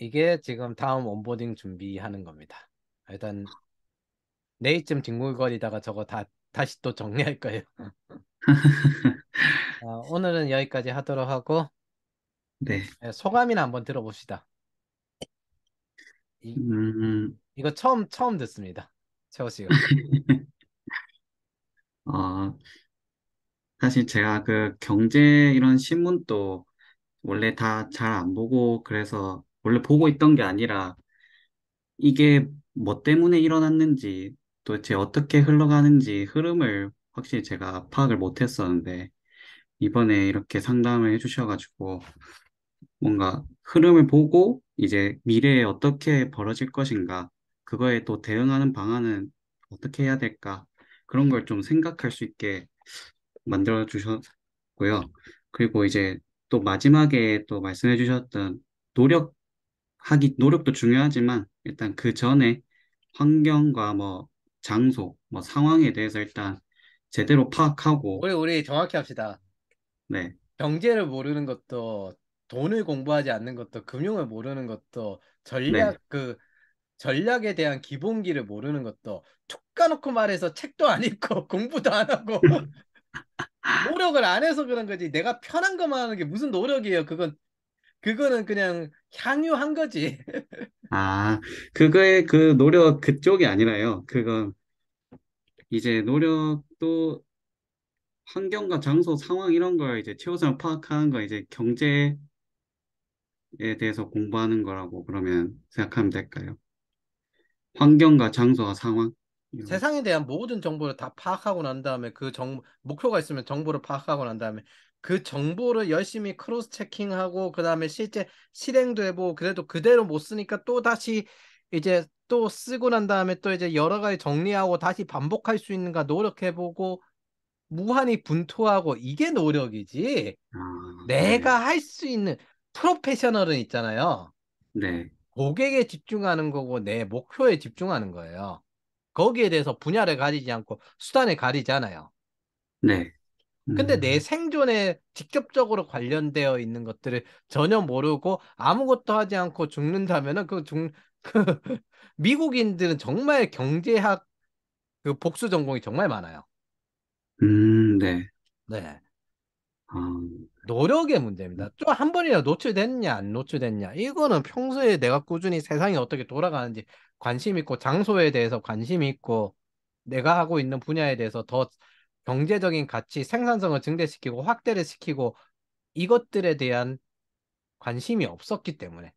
이게 지금 다음 온보딩 준비하는 겁니다. 일단 내일쯤 뒹굴거리다가 저거 다시 또 정리할 거예요. 오늘은 여기까지 하도록 하고 네, 예, 소감이나 한번 들어봅시다. 이, 음, 이거 처음 듣습니다. 채호 씨가. 어, 사실 제가 그 경제 이런 신문도 원래 다 잘 안 보고 그래서 원래 보고 있던 게 아니라 이게 뭐 때문에 일어났는지 도대체 어떻게 흘러가는지 흐름을 확실히 제가 파악을 못 했었는데 이번에 이렇게 상담을 해주셔가지고 뭔가 흐름을 보고 이제 미래에 어떻게 벌어질 것인가 그거에 또 대응하는 방안은 어떻게 해야 될까 그런 걸 좀 생각할 수 있게 만들어 주셔서 같고요. 그리고 이제 또 마지막에 또 말씀해 주셨던 노력도 중요하지만 일단 그 전에 환경과 뭐 장소, 뭐 상황에 대해서 일단 제대로 파악하고, 우리 정확히 합시다. 네, 경제를 모르는 것도, 돈을 공부하지 않는 것도, 금융을 모르는 것도, 네, 전략에 대한 기본기를 모르는 것도, 툭 까놓고 말해서 책도 안 읽고 공부도 안 하고 노력을 안 해서 그런 거지. 내가 편한 것만 하는 게 무슨 노력이에요. 그거는 그냥 향유한 거지. 아, 그거의 그 노력 그쪽이 아니라요. 그건 이제 노력도 환경과 장소, 상황 이런 걸 이제 최우선 파악하는 거 이제 경제에 대해서 공부하는 거라고 그러면 생각하면 될까요? 환경과 장소와 상황 이런. 세상에 대한 모든 정보를 다 파악하고 난 다음에 목표가 있으면 정보를 파악하고 난 다음에 그 정보를 열심히 크로스 체킹하고 그 다음에 실제 실행도 해보고 그래도 그대로 못 쓰니까 또 다시 이제 또 쓰고 난 다음에 또 이제 여러 가지 정리하고 다시 반복할 수 있는가 노력해보고 무한히 분투하고 이게 노력이지. 아, 네, 내가 할 수 있는 프로페셔널은 있잖아요. 네, 고객에 집중하는 거고 내 목표에 집중하는 거예요. 거기에 대해서 분야를 가리지 않고 수단을 가리지 않아요. 네, 근데 내 음, 생존에 직접적으로 관련되어 있는 것들을 전혀 모르고 아무것도 하지 않고 죽는다면은 그 미국인들은 정말 경제학 그 복수 전공이 정말 많아요. 네, 네. 아, 노력의 문제입니다. 좀 한 번이라도 노출됐냐, 안 노출됐냐. 이거는 평소에 내가 꾸준히 세상이 어떻게 돌아가는지 관심 있고, 장소에 대해서 관심 있고, 내가 하고 있는 분야에 대해서 더 경제적인 가치, 생산성을 증대시키고, 확대를 시키고, 이것들에 대한 관심이 없었기 때문에.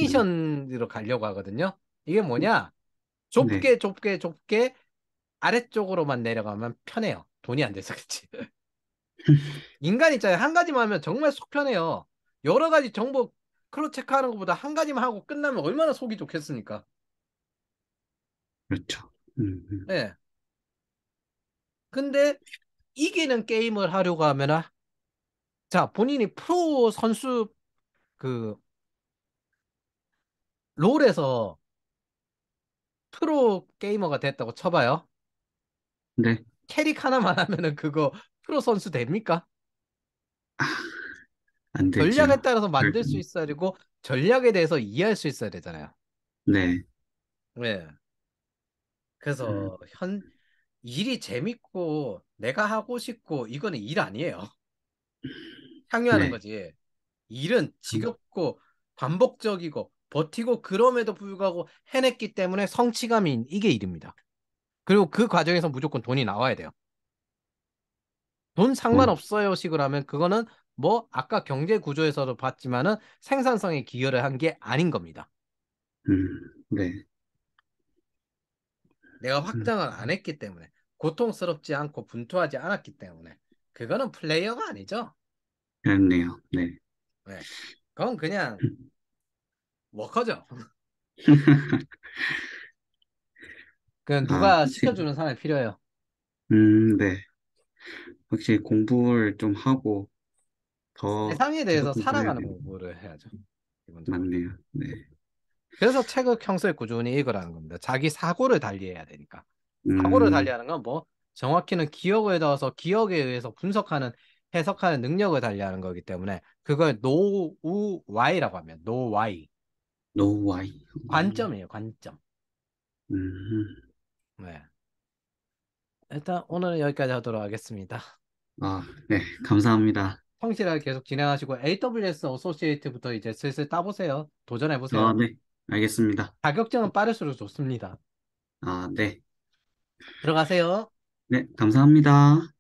음, 테크니션으로 가려고 하거든요. 이게 뭐냐? 네, 좁게, 좁게, 좁게 아래쪽으로만 내려가면 편해요. 돈이 안 돼서 그렇지. 인간 입장에 한 가지만 하면 정말 속 편해요. 여러 가지 정보 크로스 체크하는 것보다 한 가지만 하고 끝나면 얼마나 속이 좋겠습니까? 그렇죠. 예. 근데 이기는 게임을 하려고 하면 자, 본인이 프로 선수 그 롤에서 프로 게이머가 됐다고 쳐봐요. 네, 캐릭 하나만 하면은 그거 프로 선수 됩니까? 안 전략에 되죠. 따라서 만들 수 결국은. 있어야 되고 전략에 대해서 이해할 수 있어야 되잖아요. 네, 예. 음, 그래서 일이 재밌고 내가 하고 싶고 이거는 일 아니에요. 향유하는 네, 거지. 일은 음, 지겹고 반복적이고 버티고 그럼에도 불구하고 해냈기 때문에 성취감이 이게 일입니다. 그리고 그 과정에서 무조건 돈이 나와야 돼요. 돈 어, 상관없어요 식으로 하면 그거는 뭐 아까 경제 구조에서도 봤지만은 생산성에 기여를 한 게 아닌 겁니다. 네, 내가 음, 확장을 안 했기 때문에 고통스럽지 않고 분투하지 않았기 때문에 그거는 플레이어가 아니죠. 그렇네요. 네. 네. 그건 그냥 워커죠. 그냥 아, 누가 확실히, 시켜주는 사람이 필요해요. 네. 확실히 공부를 좀 하고 더 세상에 계속 대해서 공부해야 살아가는 돼요. 공부를 해야죠. 기본적으로. 맞네요. 네. 그래서 책을 평소에 꾸준히 읽으라는 겁니다. 자기 사고를 달리해야 되니까. 사고를 음, 달리하는 건 뭐 정확히는 기억에 넣어서 기억에 의해서 분석하는 해석하는 능력을 달리하는 거기 때문에 그걸 노우와이라고 하면 노와이 no why. 관점이에요. 관점. 음, 네. 일단 오늘은 여기까지 하도록 하겠습니다. 아, 네. 감사합니다. 성실하게 계속 진행하시고 AWS 어소시에이트부터 이제 슬슬 따보세요. 아, 도전해보세요. 네. 알겠습니다. 자격증은 빠를수록 좋습니다. 아, 네. 들어가세요. 네. 감사합니다.